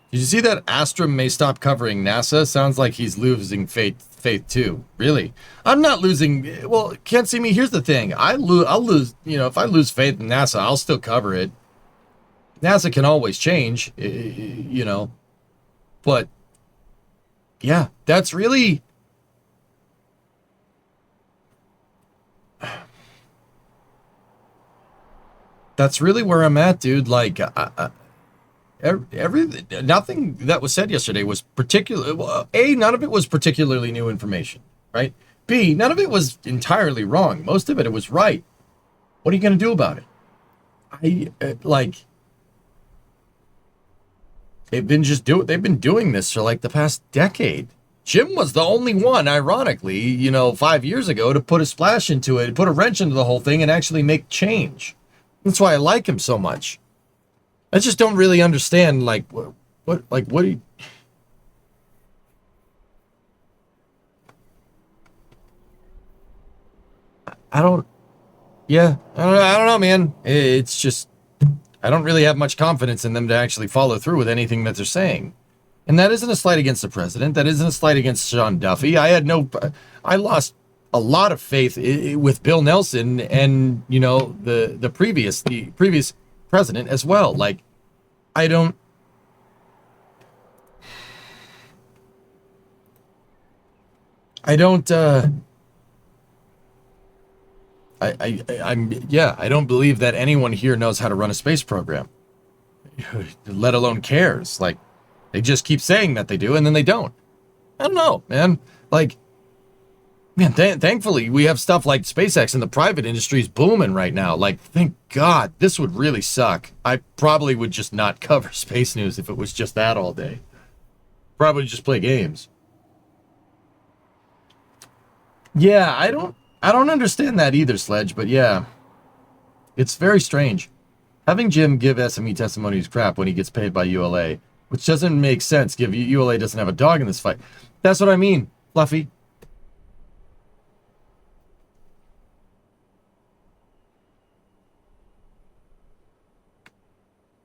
you see that Astrum may stop covering NASA? Sounds like he's losing faith too. Really? I'm not losing. Well, can't see me. Here's the thing. I'll lose. You know, if I lose faith in NASA, I'll still cover it. NASA can always change. You know. But yeah, that's really. That's really where I'm at, dude. Like, nothing that was said yesterday was particular. Well, A, none of it was particularly new information, right? B, none of it was entirely wrong. Most of it was right. What are you going to do about it? They've been doing this for like the past decade. Jim was the only one, ironically, you know, 5 years ago to put a splash into it, put a wrench into the whole thing and actually make change. That's why I like him so much. I just don't really understand, like, what do you... I don't know, man. It's just, I don't really have much confidence in them to actually follow through with anything that they're saying. And that isn't a slight against the president. That isn't a slight against Sean Duffy. I lost a lot of faith with Bill Nelson and, you know, the previous president as well. Like, I'm I don't believe that anyone here knows how to run a space program, let alone cares. Like, they just keep saying that they do, and then they don't. I don't know, man. Like, man, thankfully, we have stuff like SpaceX and the private industry is booming right now. Like, thank God. This would really suck. I probably would just not cover space news if it was just that all day. Probably just play games. Yeah, I don't understand that either, Sledge, but yeah. It's very strange. Having Jim give SME testimony is crap when he gets paid by ULA, which doesn't make sense given ULA doesn't have a dog in this fight. That's what I mean, Fluffy.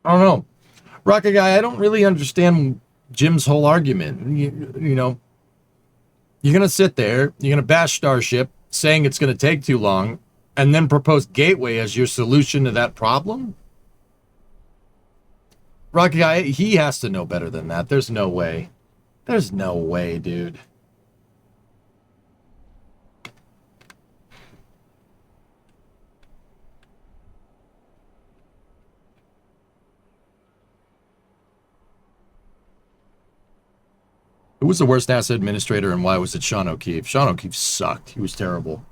I don't know. Rocket Guy, I don't really understand Jim's whole argument. You know, you're going to sit there, you're going to bash Starship, saying it's going to take too long, and then propose Gateway as your solution to that problem? Rocket Guy, he has to know better than that. There's no way. There's no way, dude. Who was the worst NASA administrator and why was it Sean O'Keefe? Sean O'Keefe sucked. He was terrible.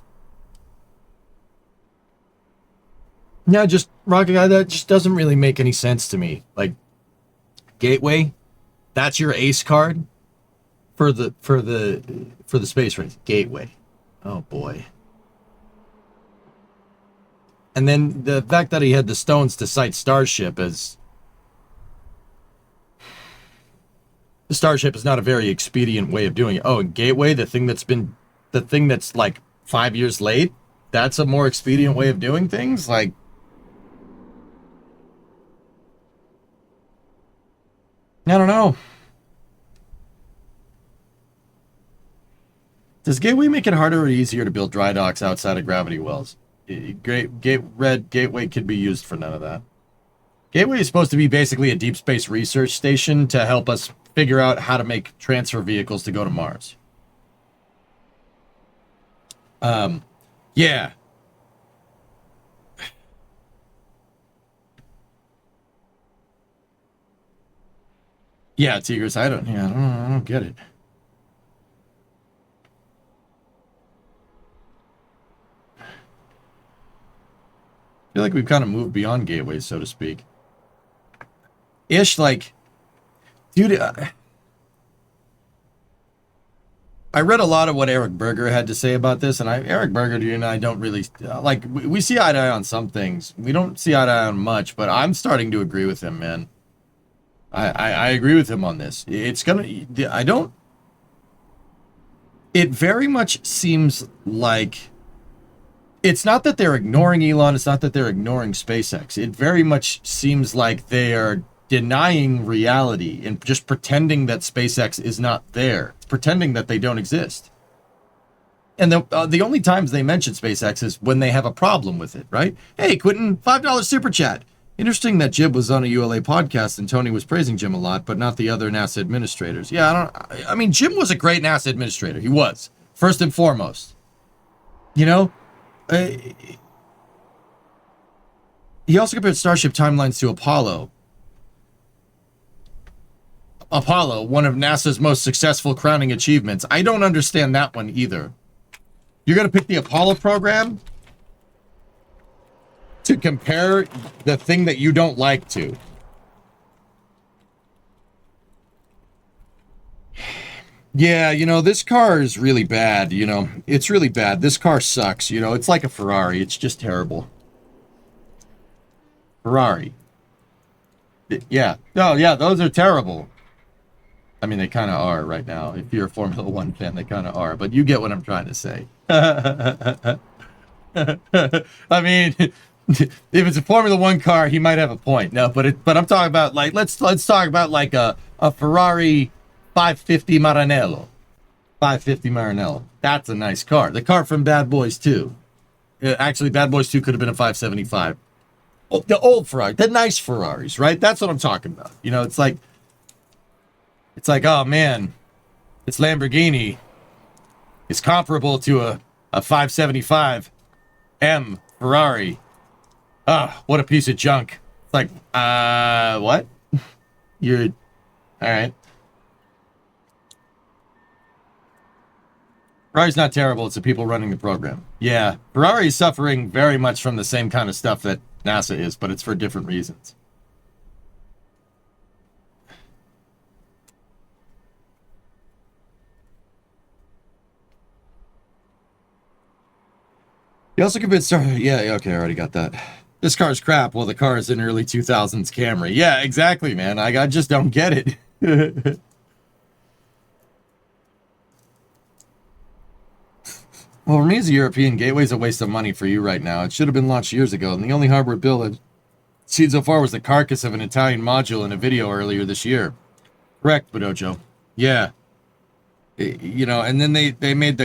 Yeah, just Rocket Guy, that just doesn't really make any sense to me. Like, Gateway, that's your ace card for the space race. Gateway. Oh boy. And then the fact that he had the stones to cite Starship as the Starship is not a very expedient way of doing it. Oh, and Gateway, the thing that's like 5 years late, that's a more expedient way of doing things? Like, I don't know. Does Gateway make it harder or easier to build dry docks outside of gravity wells? Gateway could be used for none of that. Gateway is supposed to be basically a deep space research station to help us figure out how to make transfer vehicles to go to Mars. Yeah. Yeah, Tigris, I don't get it. I feel like we've kind of moved beyond gateways, so to speak. Ish, like, dude, I read a lot of what Eric Berger had to say about this, and Eric Berger, you and I don't really, like, we see eye to eye on some things. We don't see eye to eye on much, but I'm starting to agree with him, man. I agree with him on this. It's gonna, I don't, it very much seems like, it's not that they're ignoring Elon, it's not that they're ignoring SpaceX. It very much seems like they are denying reality and just pretending that SpaceX is not there. It's pretending that they don't exist. And the only times they mention SpaceX is when they have a problem with it, right? Hey, Quentin, $5 super chat. Interesting that Jib was on a ULA podcast and Tony was praising Jim a lot, but not the other NASA administrators. Yeah, I mean, Jim was a great NASA administrator. He was, first and foremost. You know? He also compared Starship timelines to Apollo. Apollo, one of NASA's most successful crowning achievements. I don't understand that one either. You're going to pick the Apollo program to compare the thing that you don't like to. Yeah, you know, this car is really bad, you know. It's really bad. This car sucks, you know. It's like a Ferrari. It's just terrible. Ferrari. Yeah. Oh, yeah, those are terrible. I mean, they kind of are right now. If you're a Formula One fan, they kind of are. But you get what I'm trying to say. I mean, if it's a Formula One car, he might have a point. No, but I'm talking about like let's talk about like a Ferrari 550 Maranello. 550 Maranello. That's a nice car. The car from Bad Boys 2. Actually, Bad Boys 2 could have been a 575. Oh, the old Ferrari, the nice Ferraris, right? That's what I'm talking about. You know, it's like, oh man, this Lamborghini is comparable to a 575 M Ferrari. Ah, what a piece of junk. It's like, what? You're, all right. Ferrari's not terrible. It's the people running the program. Yeah, Ferrari is suffering very much from the same kind of stuff that NASA is, but it's for different reasons. He also convinced her, yeah, okay, I already got that. This car's crap. Well, the car is an early 2000s Camry. Yeah, exactly, man. I just don't get it. Well, for me as a European, Gateway's a waste of money for you right now. It should have been launched years ago, and the only hardware build I've seen so far was the carcass of an Italian module in a video earlier this year. Correct, Bodojo. Yeah. You know, and then they made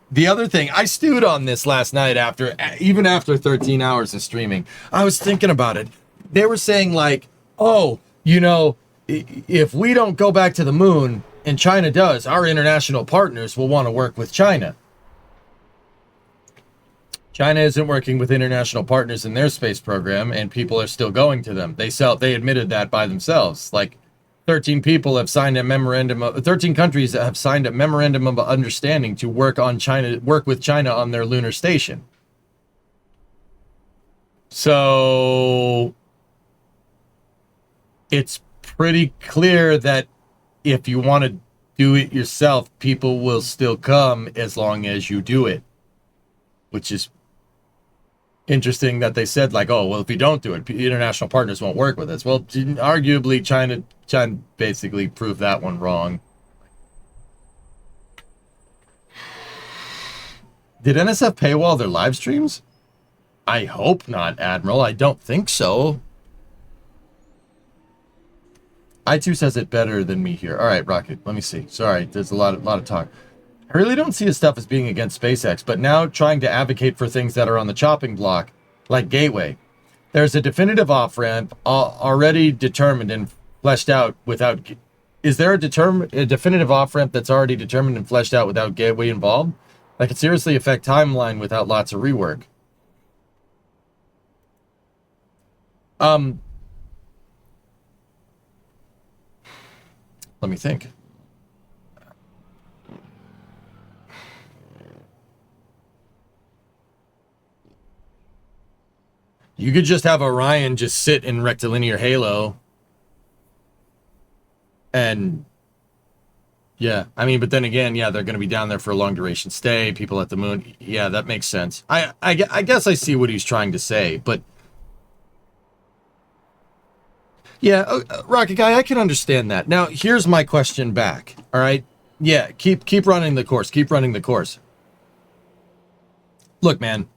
the other thing, I stewed on this last night even after 13 hours of streaming. I was thinking about it. They were saying like, oh, you know, if we don't go back to the moon and China does, our international partners will want to work with China. China isn't working with international partners in their space program, and people are still going to them. They admitted that by themselves. Like 13 people have signed a memorandum of 13 countries have signed a memorandum of understanding to work with China on their lunar station. So it's pretty clear that if you want to do it yourself, people will still come as long as you do it, which is interesting that they said like, oh, well, if we don't do it, international partners won't work with us. Well, arguably China basically proved that one wrong. Did NSF paywall their live streams? I hope not, Admiral. I don't think so. I2 says it better than me here. All right, Rocket, let me see. Sorry, there's a lot of talk. I really don't see his stuff as being against SpaceX, but now trying to advocate for things that are on the chopping block, like Gateway. There's a definitive off-ramp already determined and fleshed out without... Is there a definitive off-ramp that's already determined and fleshed out without Gateway involved? That could seriously affect timeline without lots of rework. Let me think. You could just have Orion just sit in rectilinear halo. And yeah, I mean, but then again, yeah, they're going to be down there for a long duration stay, people at the moon. Yeah, that makes sense. I guess I see what he's trying to say, but yeah, Rocket Guy, I can understand that. Now, here's my question back. All right. Yeah, keep running the course. Keep running the course. Look, man,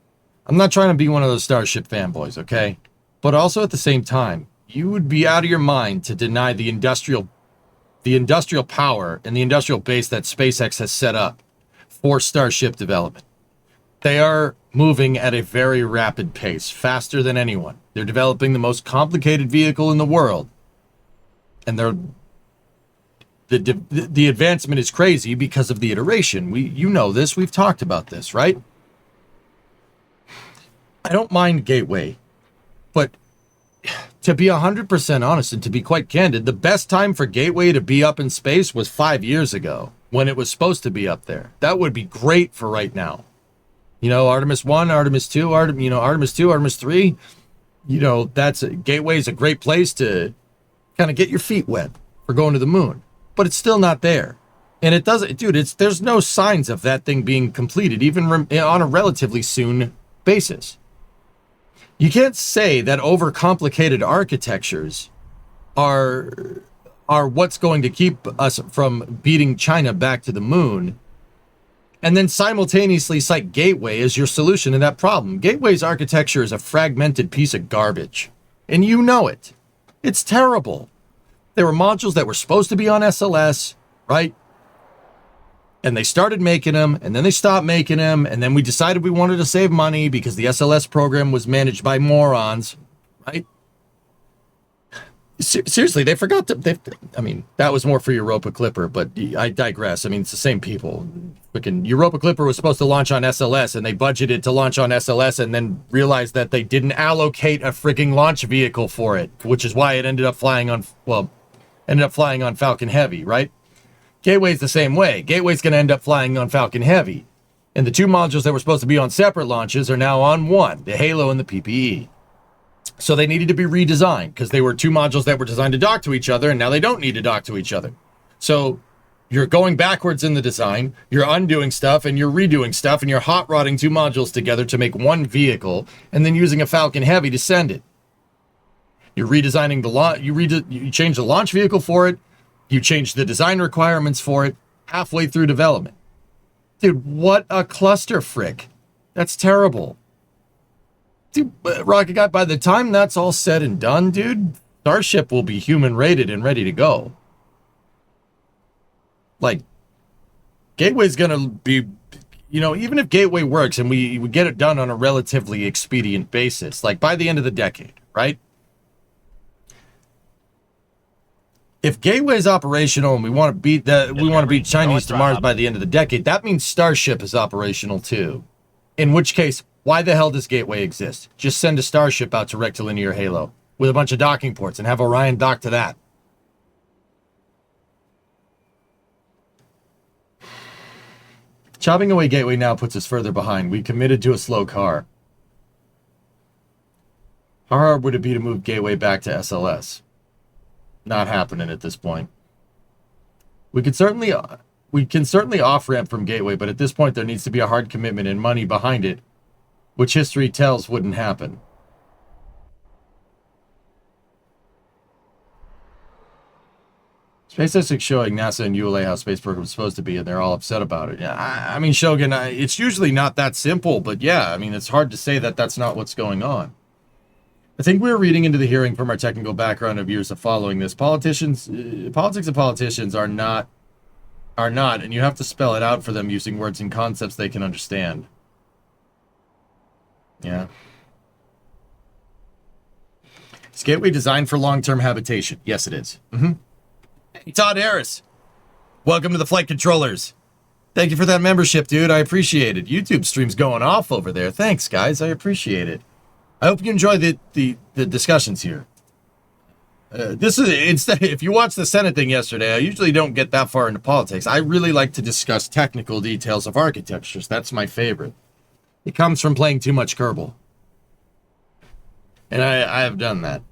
I'm not trying to be one of those Starship fanboys, okay? But also at the same time, you would be out of your mind to deny the industrial power and the industrial base that SpaceX has set up for Starship development. They are moving at a very rapid pace, faster than anyone. They're developing the most complicated vehicle in the world. And the advancement is crazy because of the iteration. You know this, we've talked about this, right? I don't mind Gateway, but to be 100% honest and to be quite candid, the best time for Gateway to be up in space was 5 years ago when it was supposed to be up there. That would be great for right now. You know, Artemis 1, Artemis 2, Artemis 2, Artemis 3. You know, Gateway is a great place to kind of get your feet wet for going to the moon. But it's still not there. And it doesn't, dude, there's no signs of that thing being completed, even on a relatively soon basis. You can't say that overcomplicated architectures are what's going to keep us from beating China back to the moon, and then simultaneously cite Gateway as your solution to that problem. Gateway's architecture is a fragmented piece of garbage, and you know it. It's terrible. There were modules that were supposed to be on SLS, right? And they started making them, and then they stopped making them, and then we decided we wanted to save money because the SLS program was managed by morons, right? Seriously, they forgot to... I mean, that was more for Europa Clipper, but I digress. I mean, it's the same people. Freaking Europa Clipper was supposed to launch on SLS, and they budgeted to launch on SLS, and then realized that they didn't allocate a freaking launch vehicle for it, which is why it ended up flying on Falcon Heavy, right? Gateway's the same way. Gateway's going to end up flying on Falcon Heavy. And the two modules that were supposed to be on separate launches are now on one, the Halo and the PPE. So they needed to be redesigned because they were two modules that were designed to dock to each other, and now they don't need to dock to each other. So You're going backwards in the design, you're undoing stuff, and you're redoing stuff, and you're hot rodding two modules together to make one vehicle, and then using a Falcon Heavy to send it. You're redesigning the launch. You change the launch vehicle for it. You change the design requirements for it halfway through development. Dude, what a cluster frick. That's terrible. Dude, Rocket Guy, by the time that's all said and done, dude, Starship will be human rated and ready to go. Like, Gateway's gonna be, even if Gateway works and we get it done on a relatively expedient basis, like by the end of the decade, right? If Gateway's operational and we want to beat Chinese to Mars by the end of the decade, that means Starship is operational too. In which case, why the hell does Gateway exist? Just send a Starship out to rectilinear Halo with a bunch of docking ports and have Orion dock to that. Chopping away Gateway now puts us further behind. We committed to a slow car. How hard would it be to move Gateway back to SLS? Not happening at this point. We can certainly off-ramp from Gateway, but at this point there needs to be a hard commitment and money behind it, which history tells wouldn't happen. SpaceX is showing NASA and ULA how space program is supposed to be, and they're all upset about it. Yeah, I mean, Shogun, it's usually not that simple, but yeah, I mean, it's hard to say that that's not what's going on. I think we're reading into the hearing from our technical background of years of following this. Politics and politicians are not, and you have to spell it out for them using words and concepts they can understand. Yeah. Is Gateway designed for long-term habitation? Yes, it is. Hey, Todd Harris. Welcome to the Flight Controllers. Thank you for that membership, dude. I appreciate it. YouTube stream's going off over there. Thanks, guys. I appreciate it. I hope you enjoy the discussions here. This is instead. If you watched the Senate thing yesterday, I usually don't get that far into politics. I really like to discuss technical details of architectures. That's my favorite. It comes from playing too much Kerbal, and I have done that.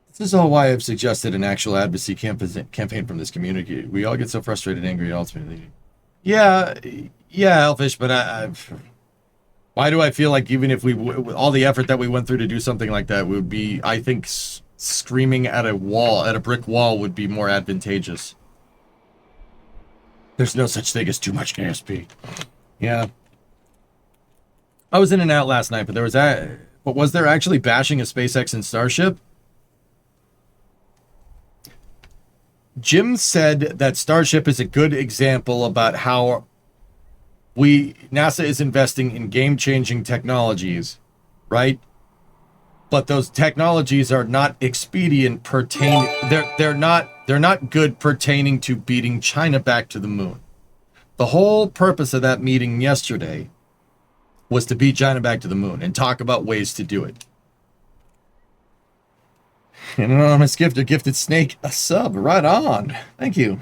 This is all why I've suggested an actual advocacy campaign from this community. We all get so frustrated, angry, and ultimately... Yeah, Elfish, but why do I feel like even if all the effort that we went through to do something like that would be, I think, screaming at a brick wall would be more advantageous. There's no such thing as too much KSP. Yeah. I was in and out last night, but was there actually bashing of SpaceX and Starship? Jim said that Starship is a good example about how NASA is investing in game-changing technologies, right? But those technologies are not expedient pertaining. They're not good pertaining to beating China back to the moon. The whole purpose of that meeting yesterday was to beat China back to the moon and talk about ways to do it. An anonymous gifter gifted Snake a sub. Right on. Thank you.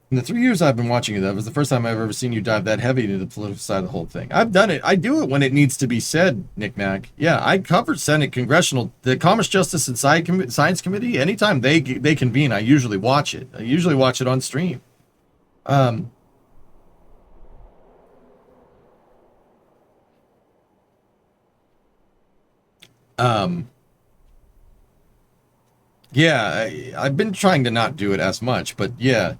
In the 3 years I've been watching you, that was the first time I've ever seen you dive that heavy into the political side of the whole thing. I've done it. I do it when it needs to be said, Nick Mac. Yeah, I covered Senate Congressional, the Commerce, Justice, and Science Committee. Anytime they convene, I usually watch it. I usually watch it on stream. Yeah, I've been trying to not do it as much, but yeah.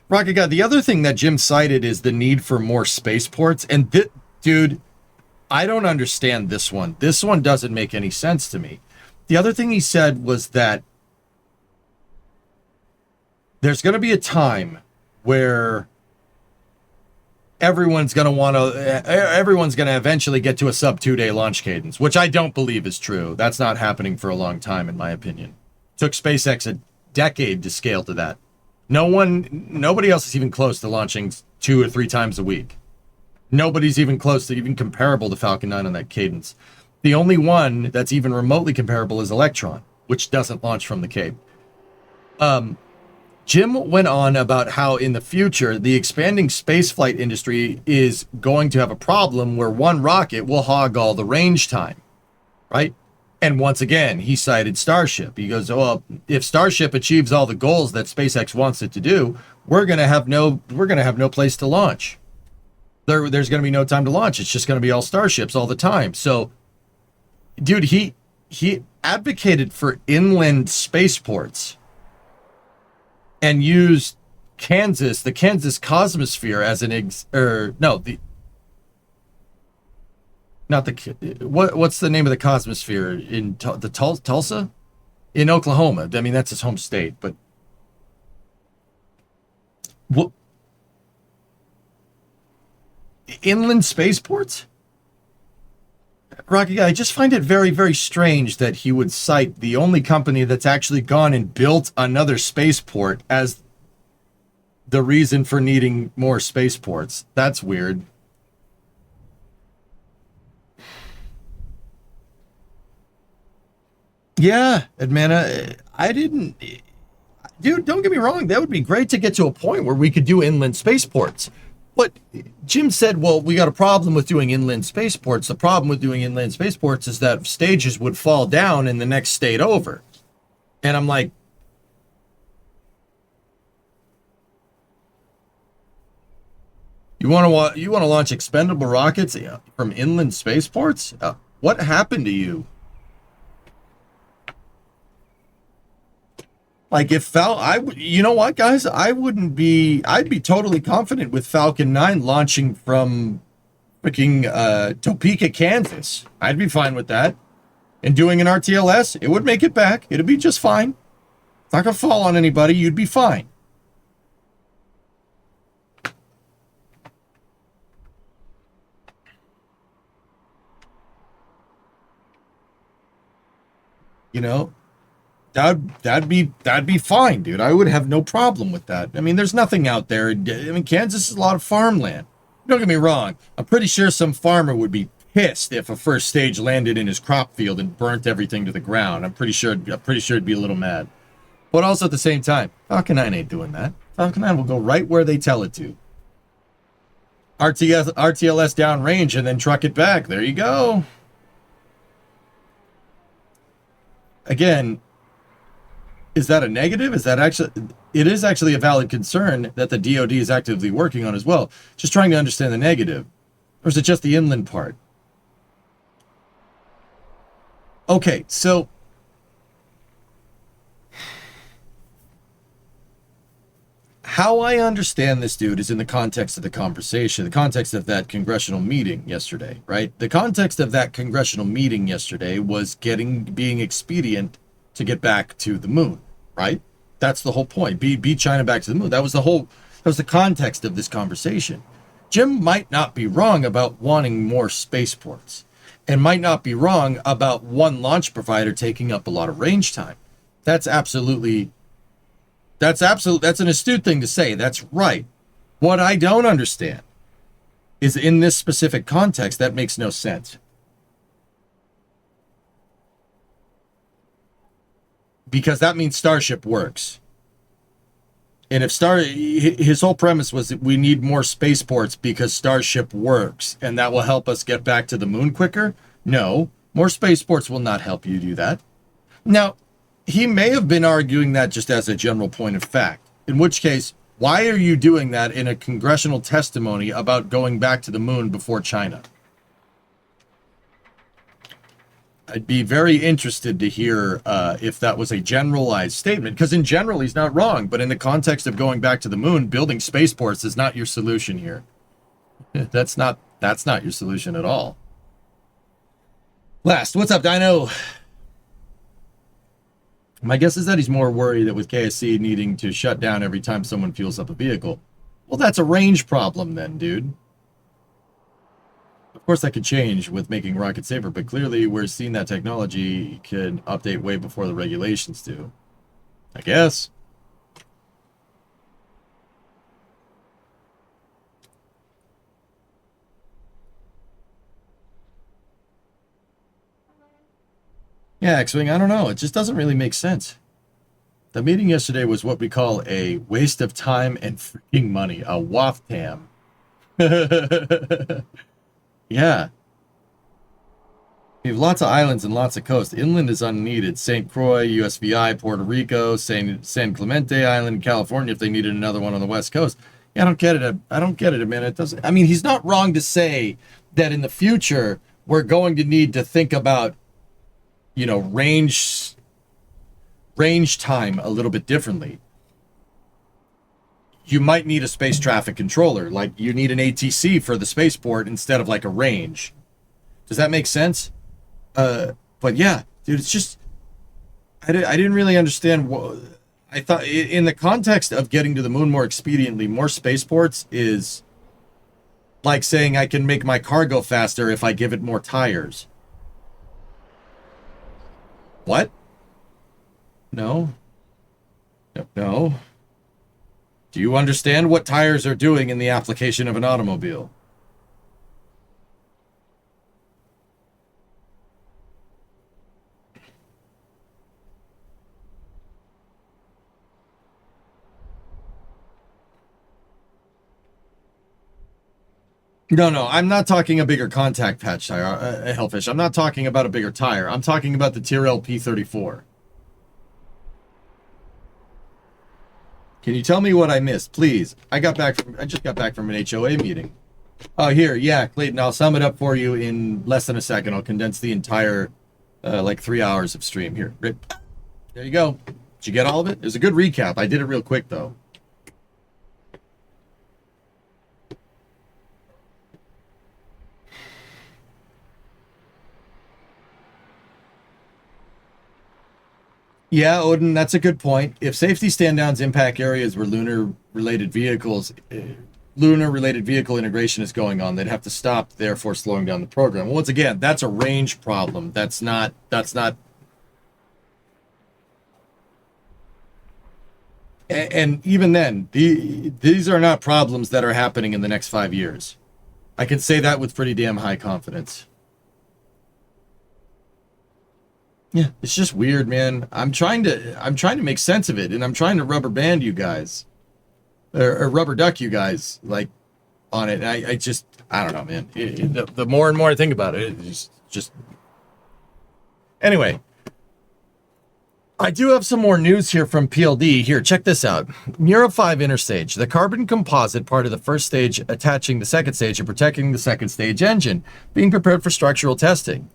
Rocket God, the other thing that Jim cited is the need for more spaceports. And dude, I don't understand this one. This one doesn't make any sense to me. The other thing he said was that there's going to be a time where everyone's going to eventually get to a sub 2-day launch cadence, which I don't believe is true. That's not happening for a long time, in my opinion. It took SpaceX a decade to scale to that. Nobody else is even close to launching 2 or 3 times a week. Nobody's even close to even comparable to Falcon 9 on that cadence. The only one that's even remotely comparable is Electron, which doesn't launch from the Cape. Jim went on about how in the future, the expanding spaceflight industry is going to have a problem where one rocket will hog all the range time, right? And once again, he cited Starship. He goes, well, if Starship achieves all the goals that SpaceX wants it to do, we're going to have no place to launch. There's going to be no time to launch. It's just going to be all Starships all the time. So, dude, he advocated for inland spaceports and used the Kansas Cosmosphere as what's the name of the Cosmosphere in Tulsa? In Oklahoma. I mean, that's his home state, but what inland spaceports? Rocky Guy, I just find it very, very strange that he would cite the only company that's actually gone and built another spaceport as the reason for needing more spaceports. That's weird. Yeah, Edmana, I didn't... Dude, don't get me wrong. That would be great to get to a point where we could do inland spaceports. But Jim said, well, we got a problem with doing inland spaceports. The problem with doing inland spaceports is that stages would fall down in the next state over. And I'm like, you want to launch expendable rockets from inland spaceports? What happened to you? Like if you know what, guys? I'd be totally confident with Falcon 9 launching from freaking Topeka, Kansas. I'd be fine with that. And doing an RTLS, it would make it back. It'd be just fine. It's not gonna fall on anybody. You'd be fine. You know? That'd be fine, dude. I would have no problem with that. I mean, there's nothing out there. I mean, Kansas is a lot of farmland. Don't get me wrong. I'm pretty sure some farmer would be pissed if a first stage landed in his crop field and burnt everything to the ground. I'm pretty sure it'd be a little mad. But also at the same time, Falcon 9 ain't doing that. Falcon 9 will go right where they tell it to. RTLS downrange and then truck it back. There you go. Again, is that a negative? It is actually a valid concern that the DoD is actively working on as well. Just trying to understand the negative. Or is it just the inland part? Okay, so how I understand this, dude, is in the context of the conversation, the context of that congressional meeting yesterday, right? The context of that congressional meeting yesterday was being expedient to get back to the moon. Right? That's the whole point. Beat China back to the moon. That was the context of this conversation. Jim might not be wrong about wanting more spaceports and might not be wrong about one launch provider taking up a lot of range time. That's an astute thing to say. That's right. What I don't understand is in this specific context, that makes no sense. Because that means Starship works. And if his whole premise was that we need more spaceports because Starship works and that will help us get back to the moon quicker. No, more spaceports will not help you do that. Now, he may have been arguing that just as a general point of fact, in which case, why are you doing that in a congressional testimony about going back to the moon before China? I'd be very interested to hear if that was a generalized statement, because in general, he's not wrong. But in the context of going back to the moon, building spaceports is not your solution here. That's not your solution at all. Last, what's up, Dino? My guess is that he's more worried that with KSC needing to shut down every time someone fuels up a vehicle. Well, that's a range problem then, dude. Of course, that could change with making rockets safer, but clearly we're seeing that technology can update way before the regulations do. I guess. Yeah, X-Wing, I don't know. It just doesn't really make sense. The meeting yesterday was what we call a waste of time and freaking money. A waftam. Yeah. We have lots of islands and lots of coast. Inland is unneeded. St. Croix, USVI, Puerto Rico, San Clemente Island, California, if they needed another one on the West Coast. Yeah, I don't get it. I don't get it, man. It doesn't. I mean, he's not wrong to say that in the future we're going to need to think about, range time a little bit differently. You might need a space traffic controller, like you need an ATC for the spaceport instead of like a range. Does that make sense? But yeah, dude, it's just I didn't really understand what I thought in the context of getting to the moon more expediently. More spaceports is like saying I can make my car go faster if I give it more tires. What? No. No. Do you understand what tires are doing in the application of an automobile? No, I'm not talking a bigger contact patch tire, Hellfish. I'm not talking about a bigger tire. I'm talking about the Tyrrell P34. Can you tell me what I missed, please? I just got back from an HOA meeting. Oh, here, yeah, Clayton, I'll sum it up for you in less than a second. I'll condense the entire, 3 hours of stream. Here, Rip. There you go. Did you get all of it? It was a good recap. I did it real quick, though. Yeah, Odin, that's a good point. If safety stand-downs impact areas where lunar-related vehicle integration is going on, they'd have to stop, therefore slowing down the program. Well, once again, that's a range problem. That's not. And even then, these are not problems that are happening in the next 5 years. I can say that with pretty damn high confidence. Yeah, it's just weird, man. I'm trying to make sense of it, and I'm trying to rubber band you guys, or rubber duck you guys, like, on it. And I don't know, man. The more and more I think about it, it's just. Anyway, I do have some more news here from PLD. Here, check this out. Mura 5 interstage, the carbon composite part of the first stage attaching the second stage and protecting the second stage engine, being prepared for structural testing.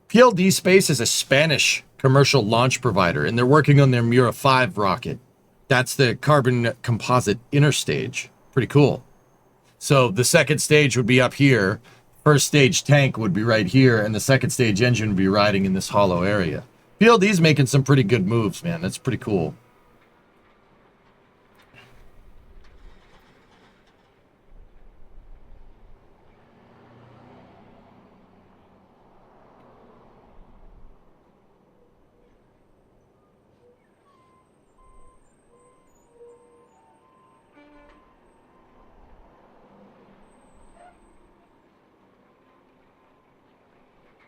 PLD Space is a Spanish commercial launch provider, and they're working on their Mura 5 rocket. That's the carbon composite interstage. Pretty cool. So the second stage would be up here, first stage tank would be right here, and the second stage engine would be riding in this hollow area. PLD's making some pretty good moves, man. That's pretty cool.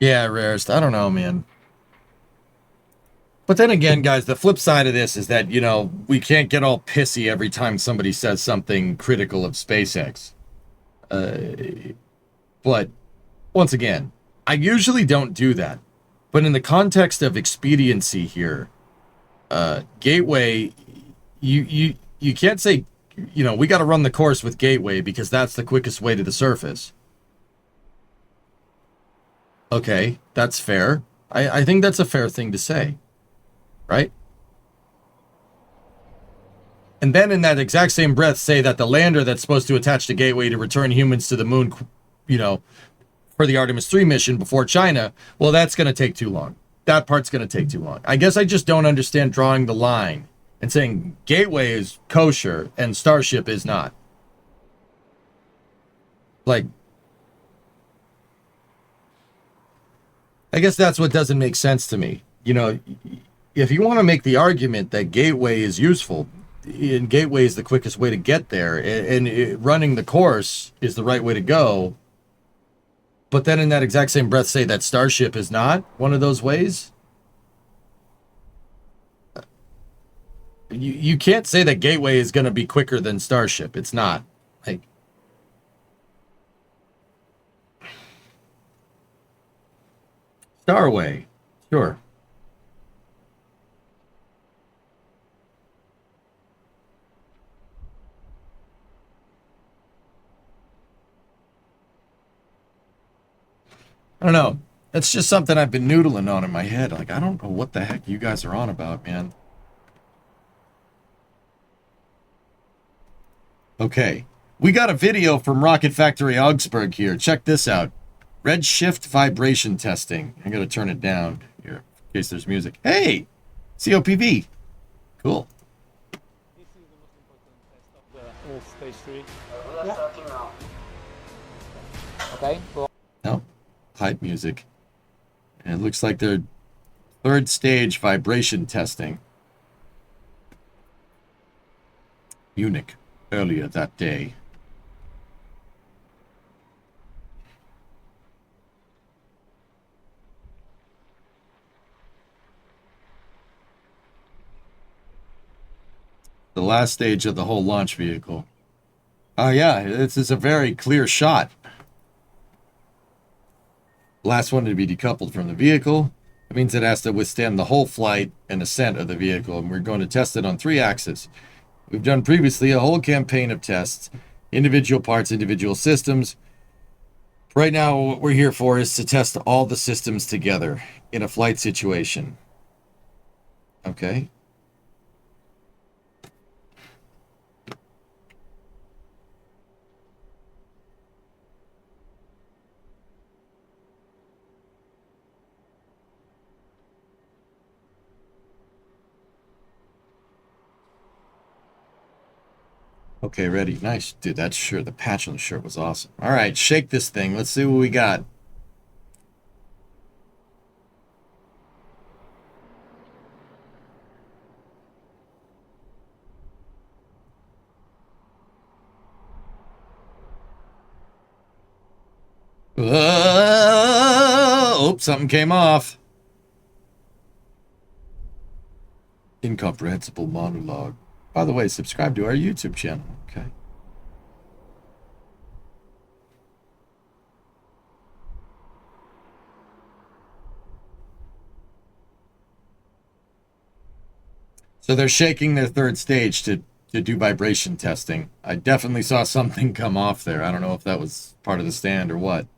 Yeah, rarest. I don't know, man. But then again, guys, the flip side of this is that, we can't get all pissy every time somebody says something critical of SpaceX. But once again, I usually don't do that. But in the context of expediency here, Gateway, you can't say, we got to run the course with Gateway because that's the quickest way to the surface. Okay, that's fair. I think that's a fair thing to say, right? And then in that exact same breath say that the lander that's supposed to attach to Gateway to return humans to the moon, for the Artemis 3 mission before China, well, that's going to take too long. That part's going to take too long. I guess I just don't understand drawing the line and saying Gateway is kosher and Starship is not. Like, I guess that's what doesn't make sense to me. If you want to make the argument that Gateway is useful, and Gateway is the quickest way to get there, and running the course is the right way to go, but then in that exact same breath say that Starship is not one of those ways, You can't say that Gateway is going to be quicker than Starship. It's not. Like, Starway, sure. I don't know. It's just something I've been noodling on in my head. Like, I don't know what the heck you guys are on about, man. Okay. We got a video from Rocket Factory Augsburg here. Check this out. Redshift vibration testing. I'm going to turn it down here in case there's music. Hey! COPV. Cool. This is the most important test of the whole stage 3. Okay, go on. No. Pipe music. And it looks like they're third stage vibration testing. Munich. Earlier that day. The last stage of the whole launch vehicle. Oh yeah, this is a very clear shot. Last one to be decoupled from the vehicle. It means it has to withstand the whole flight and ascent of the vehicle, and we're going to test it on 3 axes. We've done previously a whole campaign of tests, individual parts, individual systems. Right now, what we're here for is to test all the systems together in a flight situation. Okay. Okay, ready. Nice. Dude, that's sure. The patch on the shirt was awesome. All right, shake this thing. Let's see what we got. Oops, something came off. Incomprehensible monologue. By the way, subscribe to our YouTube channel. Okay. So they're shaking their third stage to do vibration testing. I definitely saw something come off there. I don't know if that was part of the stand or what.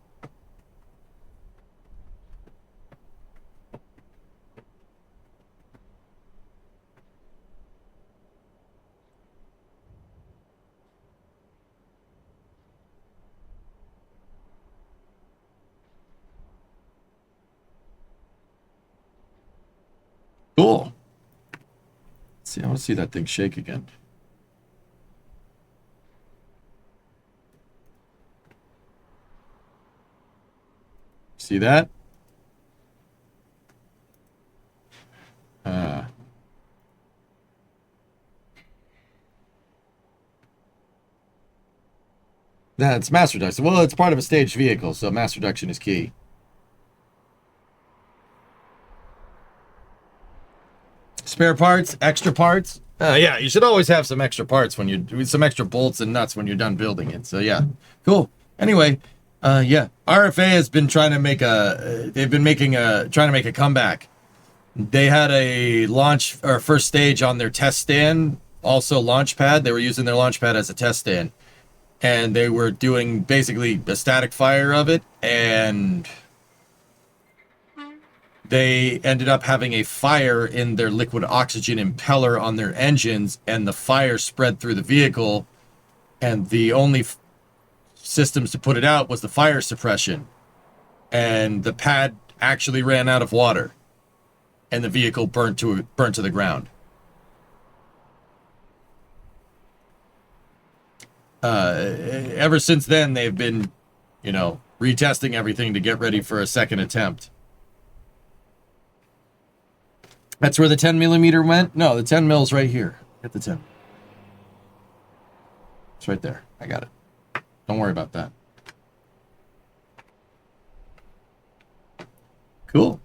Cool. Let's see, I want to see that thing shake again. See that? That's mass reduction. Well, it's part of a staged vehicle, so mass reduction is key. Spare parts, extra parts. Yeah, you should always have some extra parts when you're some extra bolts and nuts when you're done building it. So yeah, cool. Anyway, yeah, RFA has been trying to make trying to make a comeback. They had a launch or first stage on their test stand, also launch pad. They were using their launch pad as a test stand, and they were doing basically a static fire of it, and they ended up having a fire in their liquid oxygen impeller on their engines, and the fire spread through the vehicle, and the only systems to put it out was the fire suppression, and the pad actually ran out of water, and the vehicle burnt to the ground. Ever since then, they've been, retesting everything to get ready for a second attempt. That's where the 10 millimeter went? No, the 10 mil's right here. Get the 10. It's right there. I got it. Don't worry about that. Cool.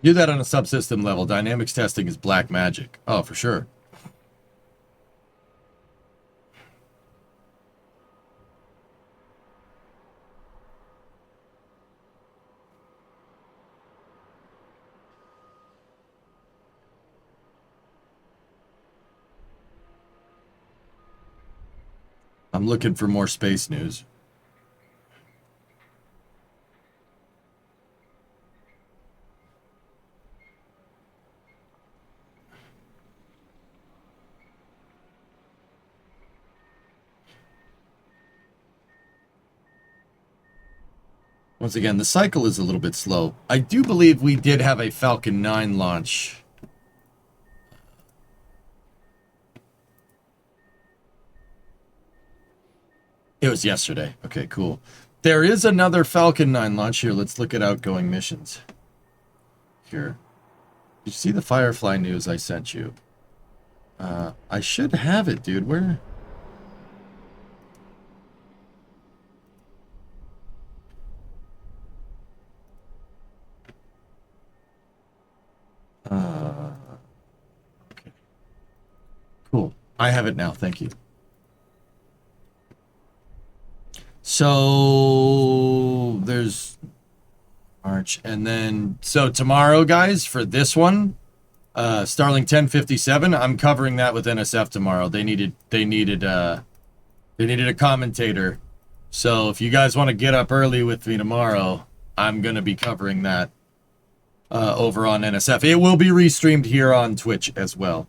Do that on a subsystem level. Dynamics testing is black magic. Oh, for sure. I'm looking for more space news. Once again, the cycle is a little bit slow. I do believe we did have a Falcon 9 launch. It was yesterday. Okay, cool. There is another Falcon 9 launch here. Let's look at outgoing missions. Here. Did you see the Firefly news I sent you? I should have it, dude. Where? Okay. Cool. I have it now. Thank you. So there's March, and then so tomorrow, guys, for this one, Starling 1057. I'm covering that with NSF tomorrow. They needed a commentator. So if you guys want to get up early with me tomorrow, I'm gonna be covering that over on NSF. It will be restreamed here on Twitch as well.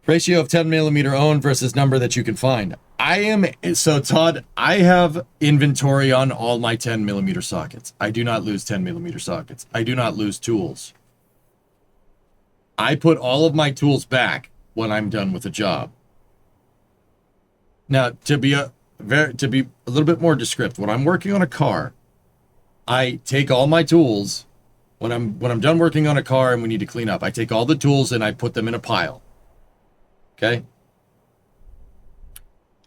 Ratio of 10mm owned versus number that you can find. So Todd, I have inventory on all my 10mm sockets. I do not lose 10mm sockets. I do not lose tools. I put all of my tools back when I'm done with a job. Now, to be a little bit more descriptive, when I'm working on a car, I take all my tools when I'm done working on a car and we need to clean up. I take all the tools and I put them in a pile. Okay?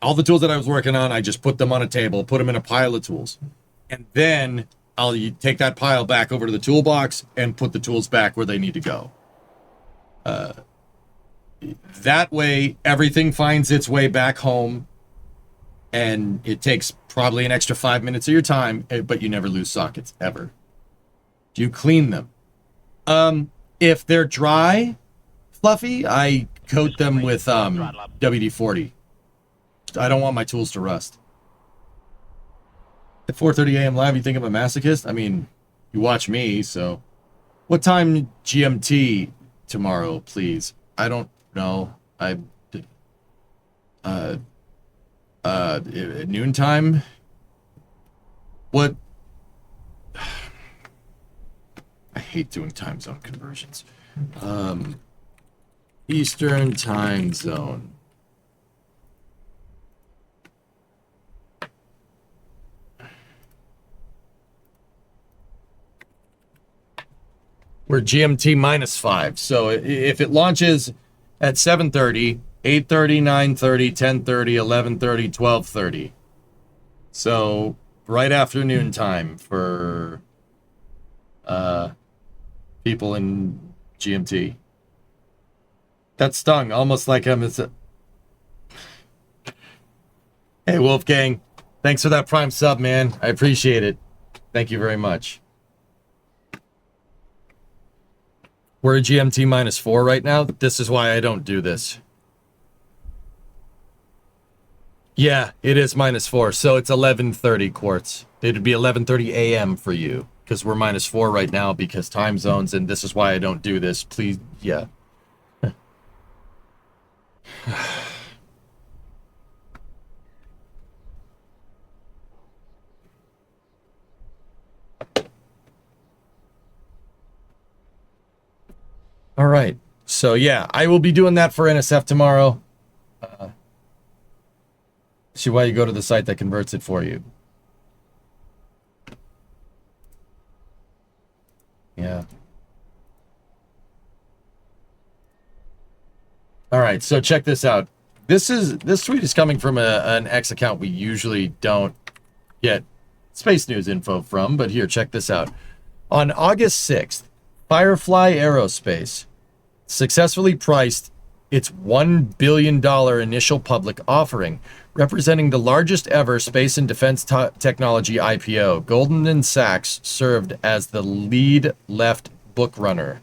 All the tools that I was working on, I just put them on a table, put them in a pile of tools. And then I'll take that pile back over to the toolbox and put the tools back where they need to go. That way, everything finds its way back home. And it takes probably an extra 5 minutes of your time, but you never lose sockets, ever. Do you clean them? If they're dry, fluffy, I coat them with WD-40. I don't want my tools to rust. At 4:30 a.m. live, you think I'm a masochist? I mean, you watch me, so... What time GMT tomorrow, please? I don't know. At noontime? What? I hate doing time zone conversions. Eastern time zone. We're GMT -5. So if it launches at 7:30, 8:30, 9:30, 10:30, 11:30, 12:30. So right afternoon time for people in GMT. That stung almost like him. Hey, Wolfgang. Thanks for that Prime sub, man. I appreciate it. Thank you very much. We're at GMT -4 right now. This is why I don't do this. Yeah, it is -4. So it's 11:30 Quartz. It'd be 11:30 a.m. for you. Because we're -4 right now because time zones. And this is why I don't do this. Please, yeah. All right. So, yeah, I will be doing that for NSF tomorrow. See why you go to the site that converts it for you. Yeah. All right. So check this out. This tweet is coming from an X account we usually don't get space news info from. But here, check this out. On August 6th, Firefly Aerospace successfully priced its $1 billion initial public offering, representing the largest ever space and defense technology IPO. Goldman Sachs served as the lead left book runner.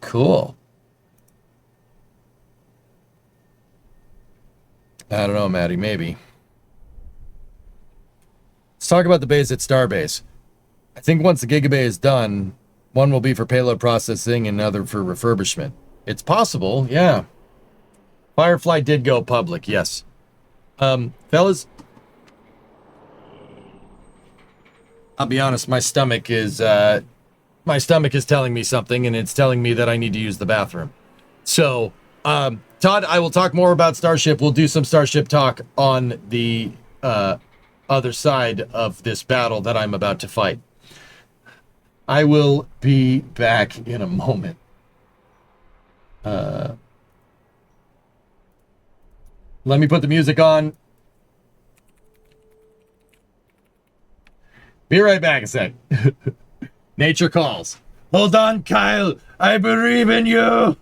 Cool. I don't know, Maddie, maybe. Let's talk about the bays at Starbase. I think once the Gigabay is done, one will be for payload processing and another for refurbishment. It's possible, yeah. Firefly did go public, yes. Fellas, I'll be honest, my stomach is telling me something, and it's telling me that I need to use the bathroom. So, Todd, I will talk more about Starship. We'll do some Starship talk on the other side of this battle that I'm about to fight. I will be back in a moment. Let me put the music on. Be right back a sec. Nature calls. Hold on, Kyle. I believe in you.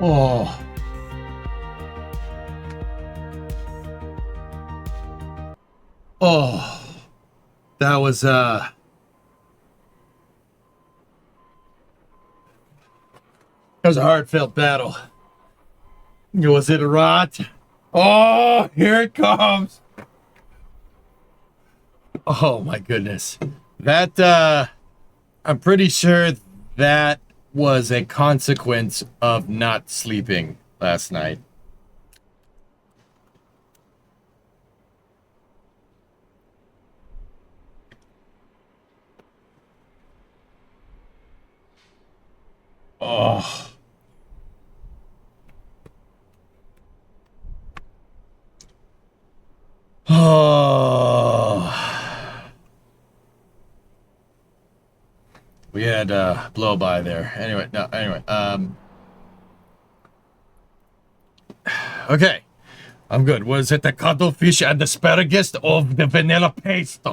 Oh. Oh. That was a heartfelt battle. Was it a rot? Oh, here it comes. Oh my goodness. That I'm pretty sure that was a consequence of not sleeping last night. Oh. Oh. We had blow by there. Anyway, no, anyway. Okay. I'm good. Was it the cuttlefish and asparagus of the vanilla paste?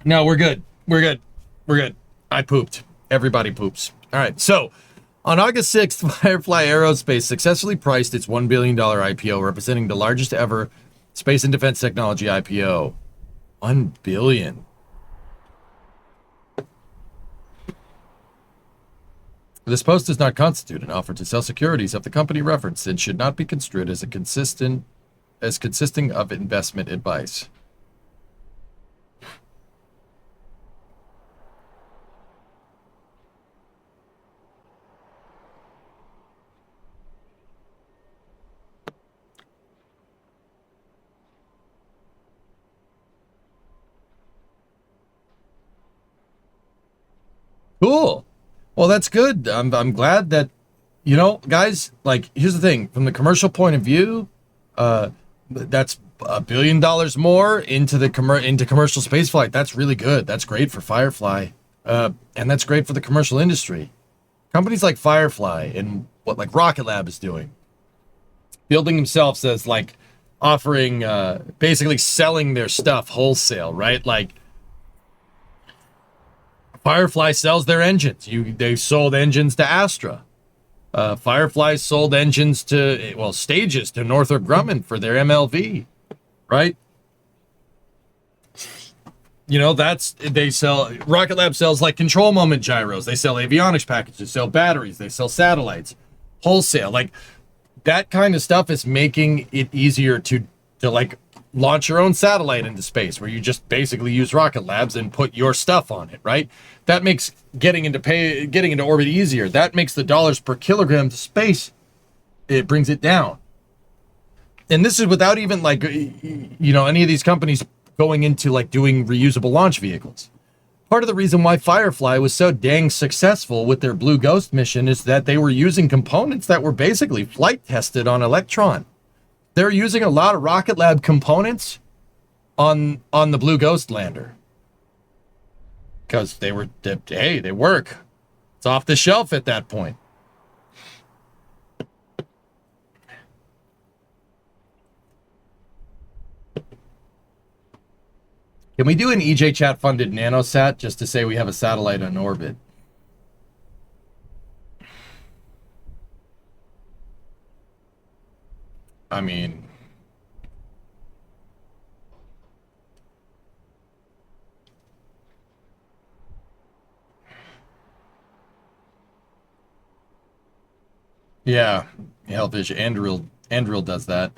No, we're good. We're good. We're good. I pooped. Everybody poops. All right. So, on August 6th, Firefly Aerospace successfully priced its $1 billion IPO, representing the largest ever space and defense technology IPO. $1 billion. This post does not constitute an offer to sell securities of the company referenced and should not be construed as consisting of investment advice. Cool. Well, that's good. I'm glad that, you know, guys, like, here's the thing. From the commercial point of view, that's $1 billion more into commercial spaceflight. That's really good. That's great for Firefly. And that's great for the commercial industry. Companies like Firefly and what like Rocket Lab is doing, building themselves as like offering, basically selling their stuff wholesale, right? Like, Firefly sells their engines. They sold engines to Astra. Firefly sold engines to, well, stages to Northrop Grumman for their MLV, right? You know, they sell, Rocket Lab sells like control moment gyros. They sell avionics packages, sell batteries, they sell satellites, wholesale. Like, that kind of stuff is making it easier to like launch your own satellite into space, where you just basically use Rocket Labs and put your stuff on it, right? That makes getting into orbit easier. That makes the dollars per kilogram to space, it brings it down. And this is without even like, you know, any of these companies going into like doing reusable launch vehicles. Part of the reason why Firefly was so dang successful with their Blue Ghost mission is that they were using components that were basically flight tested on Electron. They're using a lot of Rocket Lab components on the Blue Ghost lander. Because they work. It's off the shelf at that point. Can we do an EJ Chat funded nanosat just to say we have a satellite in orbit? I mean, yeah, Hellfish Andril does that.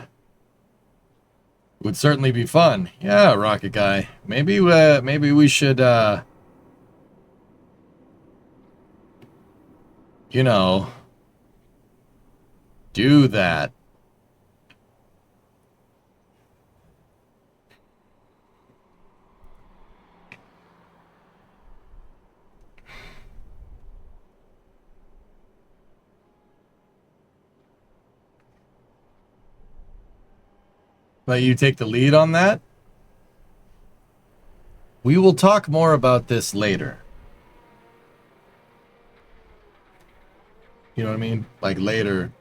Would certainly be fun. Yeah, Rocket Guy. Maybe we should you know, do that. Let you take the lead on that? We will talk more about this later. You know what I mean? Like later.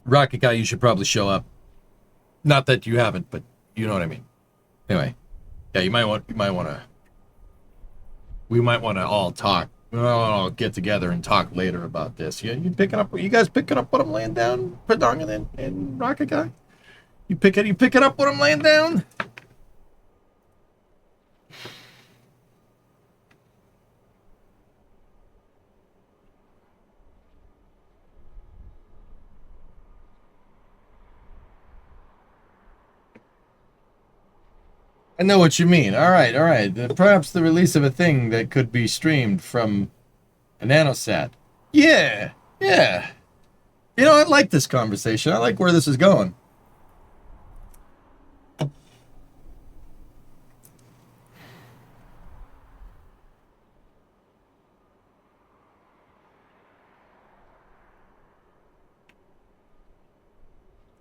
Rocket Guy, you should probably show up. Not that you haven't, but you know what I mean. Anyway, yeah, we might want to all talk. We'll all get together and talk later about this. Yeah, you guys picking up what I'm laying down, Padong and Rocket Guy? You picking up what I'm laying down? I know what you mean. All right, all right. Perhaps the release of a thing that could be streamed from a nanosat. Yeah, yeah. You know, I like this conversation. I like where this is going.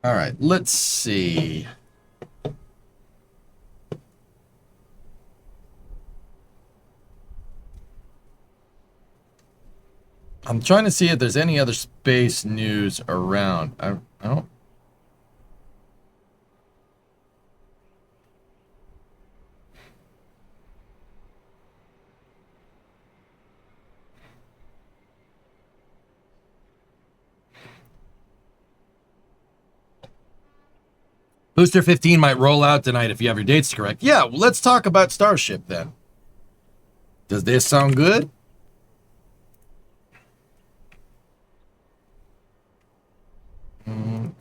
All right, let's see. I'm trying to see if there's any other space news around. I don't. Booster 15 might roll out tonight if you have your dates correct. Yeah, well, let's talk about Starship then. Does this sound good?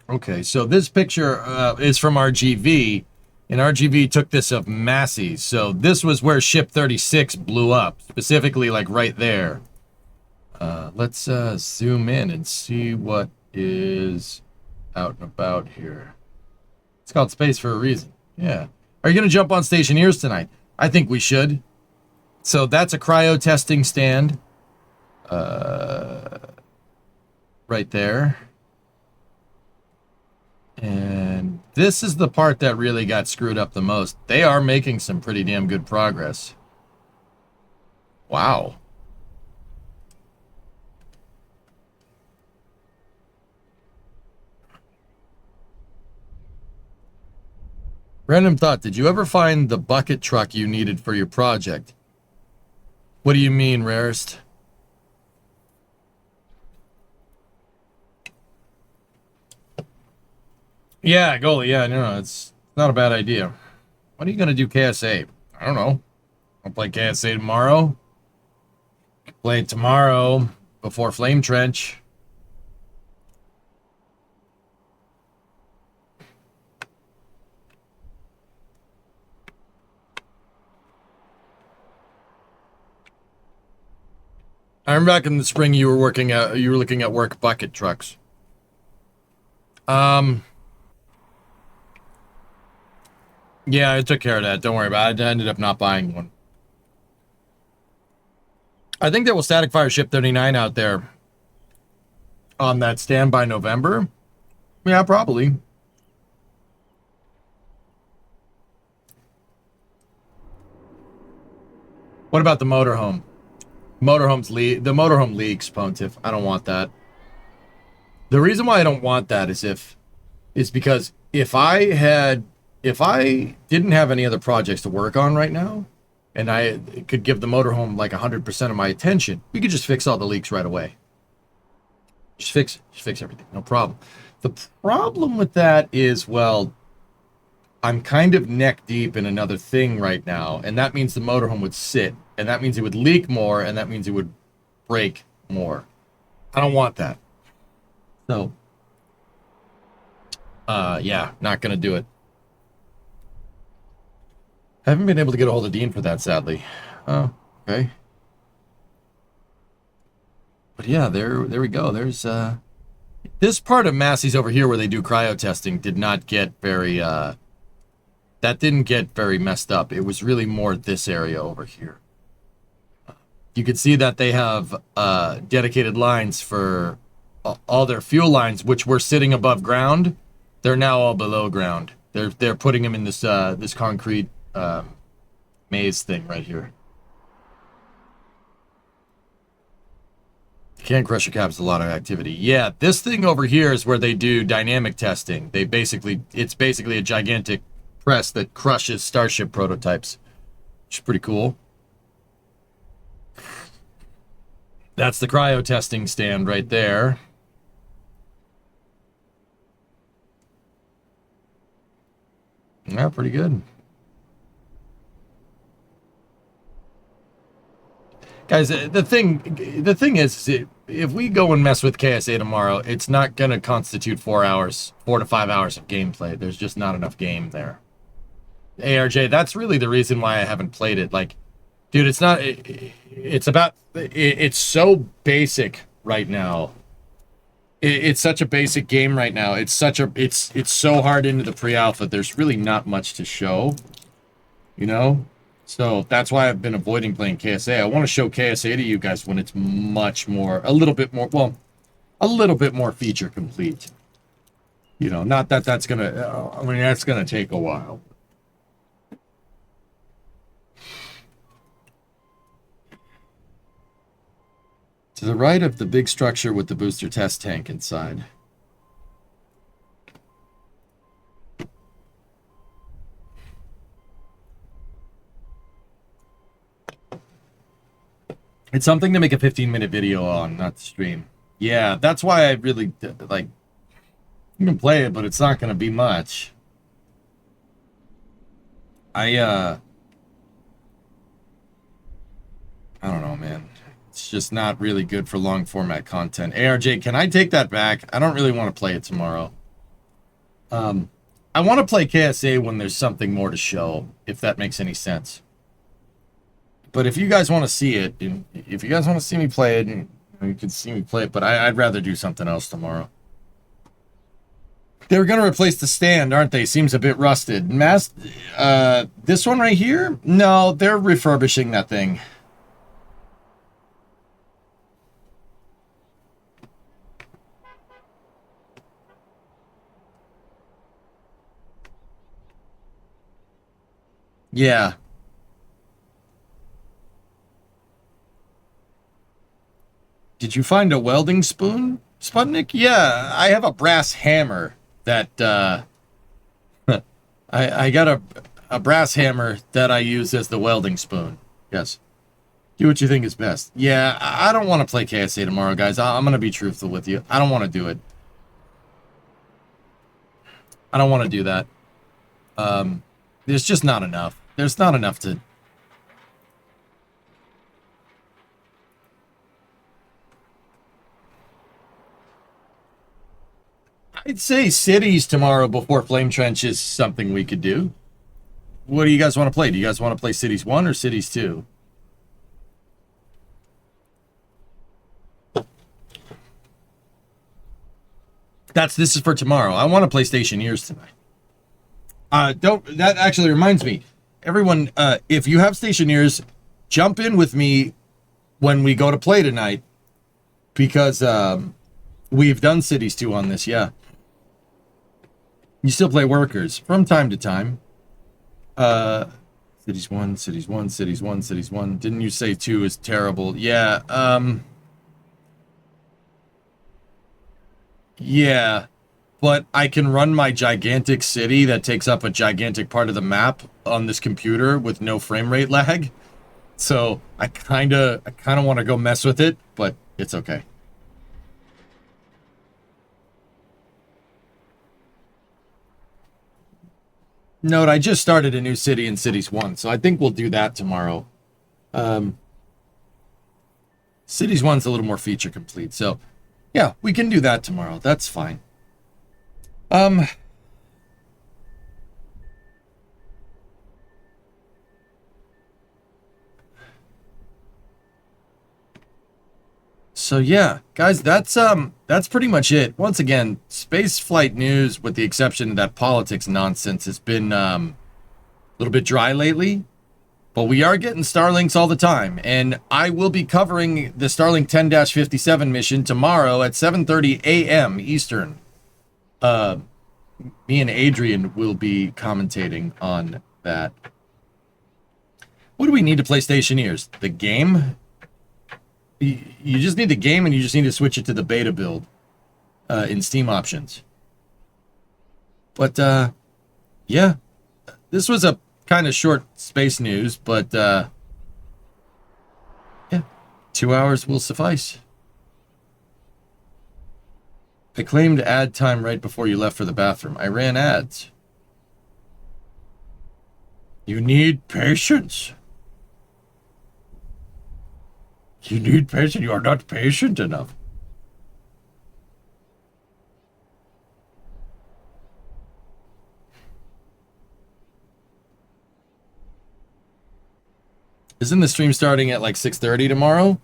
Okay, so this picture is from RGV, and RGV took this of Massey. So this was where Ship 36 blew up, specifically like right there. Let's zoom in and see what is out and about here. It's called space for a reason. Yeah. Are you going to jump on Stationeers tonight? I think we should. So that's a cryo testing stand. Right there. And this is the part that really got screwed up the most. They are making some pretty damn good progress. Wow. Random thought, did you ever find the bucket truck you needed for your project? What do you mean, Rarest? Yeah, goalie. Yeah, no, it's not a bad idea. When are you going to do KSA? I don't know. I'll play KSA tomorrow. Play it tomorrow before Flame Trench. I remember back in the spring you were looking at work bucket trucks. Yeah, I took care of that. Don't worry about it. I ended up not buying one. I think there will static fire Ship 39 out there on that stand by November. Yeah, probably. What about the motorhome? The motorhome leaks, Pontiff. I don't want that. The reason why I don't want that is because if I didn't have any other projects to work on right now, and I could give the motorhome like 100% of my attention, we could just fix all the leaks right away. Just fix everything, no problem. The problem with that is, well, I'm kind of neck deep in another thing right now, and that means the motorhome would sit, and that means it would leak more, and that means it would break more. I don't want that. So, yeah, not gonna do it. I haven't been able to get a hold of Dean for that, sadly. Oh, okay. But yeah, there we go. There's this part of Massey's over here where they do cryo testing did not get very that didn't get very messed up. It was really more this area over here. You can see that they have dedicated lines for all their fuel lines, which were sitting above ground. They're now all below ground. They're putting them in this this concrete maze thing right here. Can Crusher Cap's a lot of activity. Yeah, this thing over here is where they do dynamic testing. It's basically a gigantic press that crushes Starship prototypes, which is pretty cool. That's the cryo testing stand right there. Yeah, pretty good. Guys, the thing is, if we go and mess with KSA tomorrow, it's not going to constitute 4 to 5 hours of gameplay. There's just not enough game there. ARJ, that's really the reason why I haven't played it. Like, dude, it's not, it's so basic right now. It's such a basic game right now. It's so hard into the pre-alpha. There's really not much to show, you know? So that's why I've been avoiding playing KSA. I want to show KSA to you guys when it's a little bit more feature complete. You know, not that that's gonna, I mean, that's gonna take a while. To the right of the big structure with the booster test tank inside. It's something to make a 15-minute video on, not to stream. Yeah, that's why I really, like, you can play it, but it's not going to be much. I don't know, man. It's just not really good for long format content. ARJ, can I take that back? I don't really want to play it tomorrow. I want to play KSA when there's something more to show, if that makes any sense. But if you guys want to see it, and if you guys want to see me play it, and you can see me play it, but I'd rather do something else tomorrow. They're going to replace the stand, aren't they? Seems a bit rusted. This one right here? No, they're refurbishing that thing. Yeah. Did you find a welding spoon, Sputnik? Yeah, I have a brass hammer that, I got a brass hammer that I use as the welding spoon. Yes. Do what you think is best. Yeah, I don't want to play KSA tomorrow, guys. I'm going to be truthful with you. I don't want to do it. I don't want to do that. There's just not enough. There's not enough to... I'd say cities tomorrow before Flame Trench is something we could do. What do you guys want to play? Do you guys want to play Cities 1 or Cities 2? This is for tomorrow. I want to play Stationeers tonight. That actually reminds me. Everyone, if you have Stationeers, jump in with me when we go to play tonight. Because we've done Cities 2 on this, yeah. You still play Workers from time to time. Cities 1, Cities 1, Cities 1, Cities 1. Didn't you say 2 is terrible? Yeah, yeah. But I can run my gigantic city that takes up a gigantic part of the map on this computer with no frame rate lag. So I kind of want to go mess with it, but it's okay. Note, I just started a new city in Cities 1, so I think we'll do that tomorrow. Cities 1's a little more feature complete, so yeah, we can do that tomorrow. That's fine. So yeah, guys, that's pretty much it. Once again, space flight news, with the exception of that politics nonsense, has been a little bit dry lately. But we are getting Starlinks all the time, and I will be covering the Starlink 10-57 mission tomorrow at 7:30 a.m. Eastern. Me and Adrian will be commentating on that. What do we need to play Stationeers? The game? You just need the game, and you just need to switch it to the beta build in Steam options. But yeah, this was a kind of short space news, but yeah, 2 hours will suffice. I claimed ad time right before you left for the bathroom. I ran ads. You need patience. You need patience. You are not patient enough. Isn't the stream starting at like 6:30 tomorrow?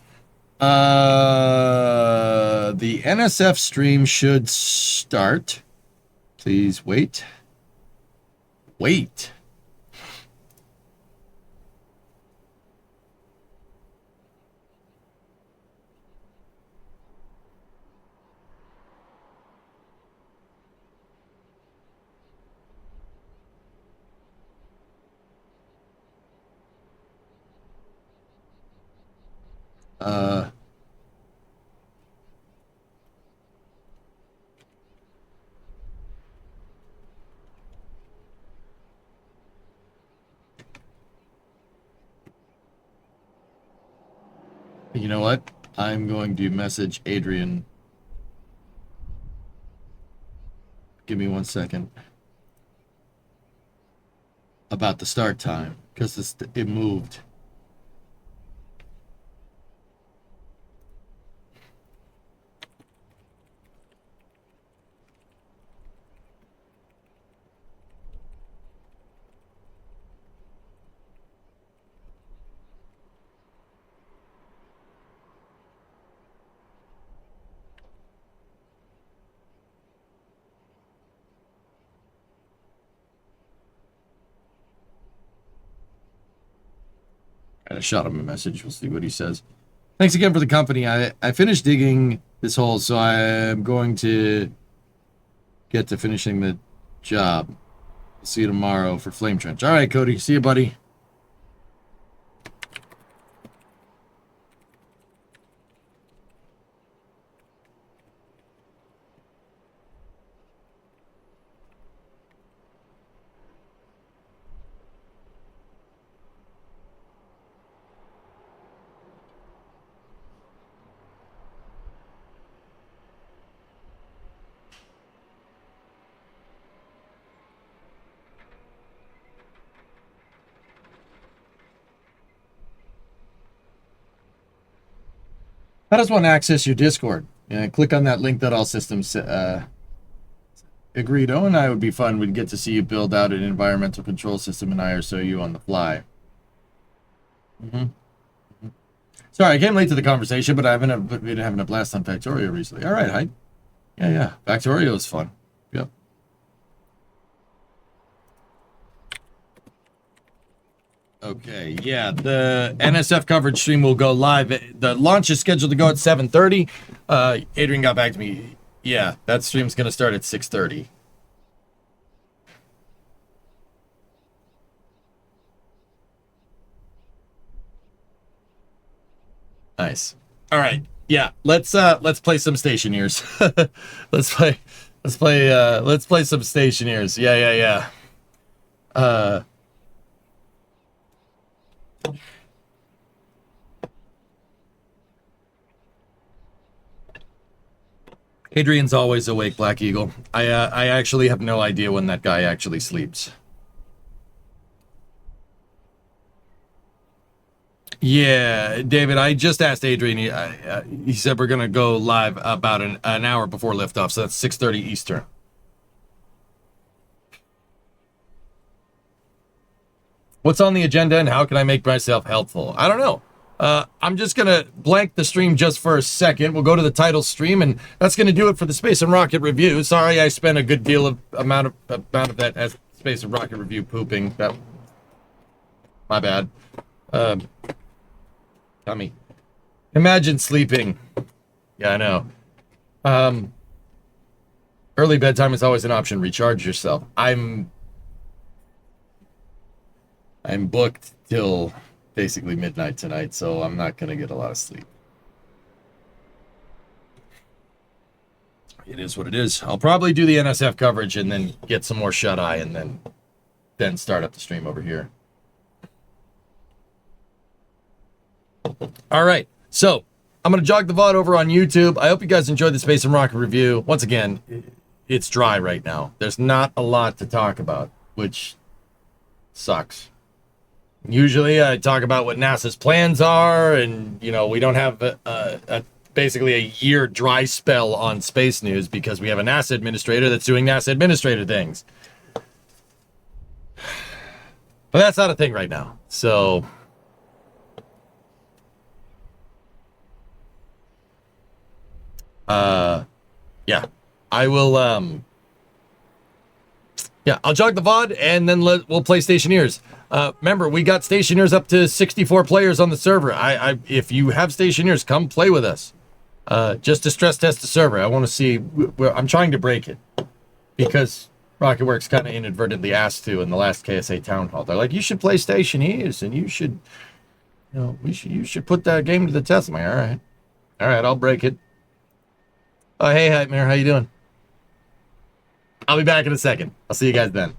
The NSF stream should start. Please wait. Wait. You know what? I'm going to message Adrian. Give me 1 second. About the start time, because it moved. I shot him a message. We'll see what he says. Thanks again for the company. I finished digging this hole, so I'm going to get to finishing the job. See you tomorrow for Flame Trench. All right, Cody. See you, buddy. How does one access your Discord? Click on that link that all systems agreed. Oh, and I would be fun. We'd get to see you build out an environmental control system in IRSOU on the fly. Sorry, I came late to the conversation, but I've been having a blast on Factorio recently. All right, hi. Yeah. Factorio is fun. Yep. Okay, yeah, the NSF coverage stream will go live. The launch is scheduled to go at 7:30. Adrian got back to me. Yeah, that stream's going to start at 6:30. Nice. All right. Yeah, let's play some Stationeers. let's play some Stationeers. Yeah. Adrian's always awake, Black Eagle. I actually have no idea when that guy actually sleeps. Yeah, David, I just asked Adrian. He said we're going to go live about an hour before liftoff, so that's 6:30 Eastern. What's on the agenda and how can I make myself helpful? I don't know. I'm just going to blank the stream just for a second. We'll go to the title stream, and that's going to do it for the Space and Rocket review. Sorry I spent a good deal of amount of that as Space and Rocket review pooping. My bad. Tommy. Imagine sleeping. Yeah, I know. Early bedtime is always an option. Recharge yourself. I'm booked till basically midnight tonight, so I'm not going to get a lot of sleep. it is what it is. I'll probably do the NSF coverage and then get some more shut eye and then start up the stream over here. All right, so I'm gonna jog the VOD over on YouTube. I hope you guys enjoyed the Space and Rocket review. Once again, it's dry right now. There's not a lot to talk about, which sucks. Usually I talk about what NASA's plans are, and you know, we don't have basically a year dry spell on space news because we have a NASA administrator that's doing NASA administrator things. But that's not a thing right now. So yeah, I will yeah, I'll jog the VOD and then we'll play Stationeers. Remember, we got Stationeers up to 64 players on the server. If you have Stationeers, come play with us. Just to stress test the server. I want to see, I'm trying to break it because RocketWorks kind of inadvertently asked to in the last KSA town hall. They're like, you should play Stationeers and you should, you know, you should put that game to the test. I'm like, all right, I'll break it. Oh, hey, Hype Mayor, how you doing? I'll be back in a second. I'll see you guys then.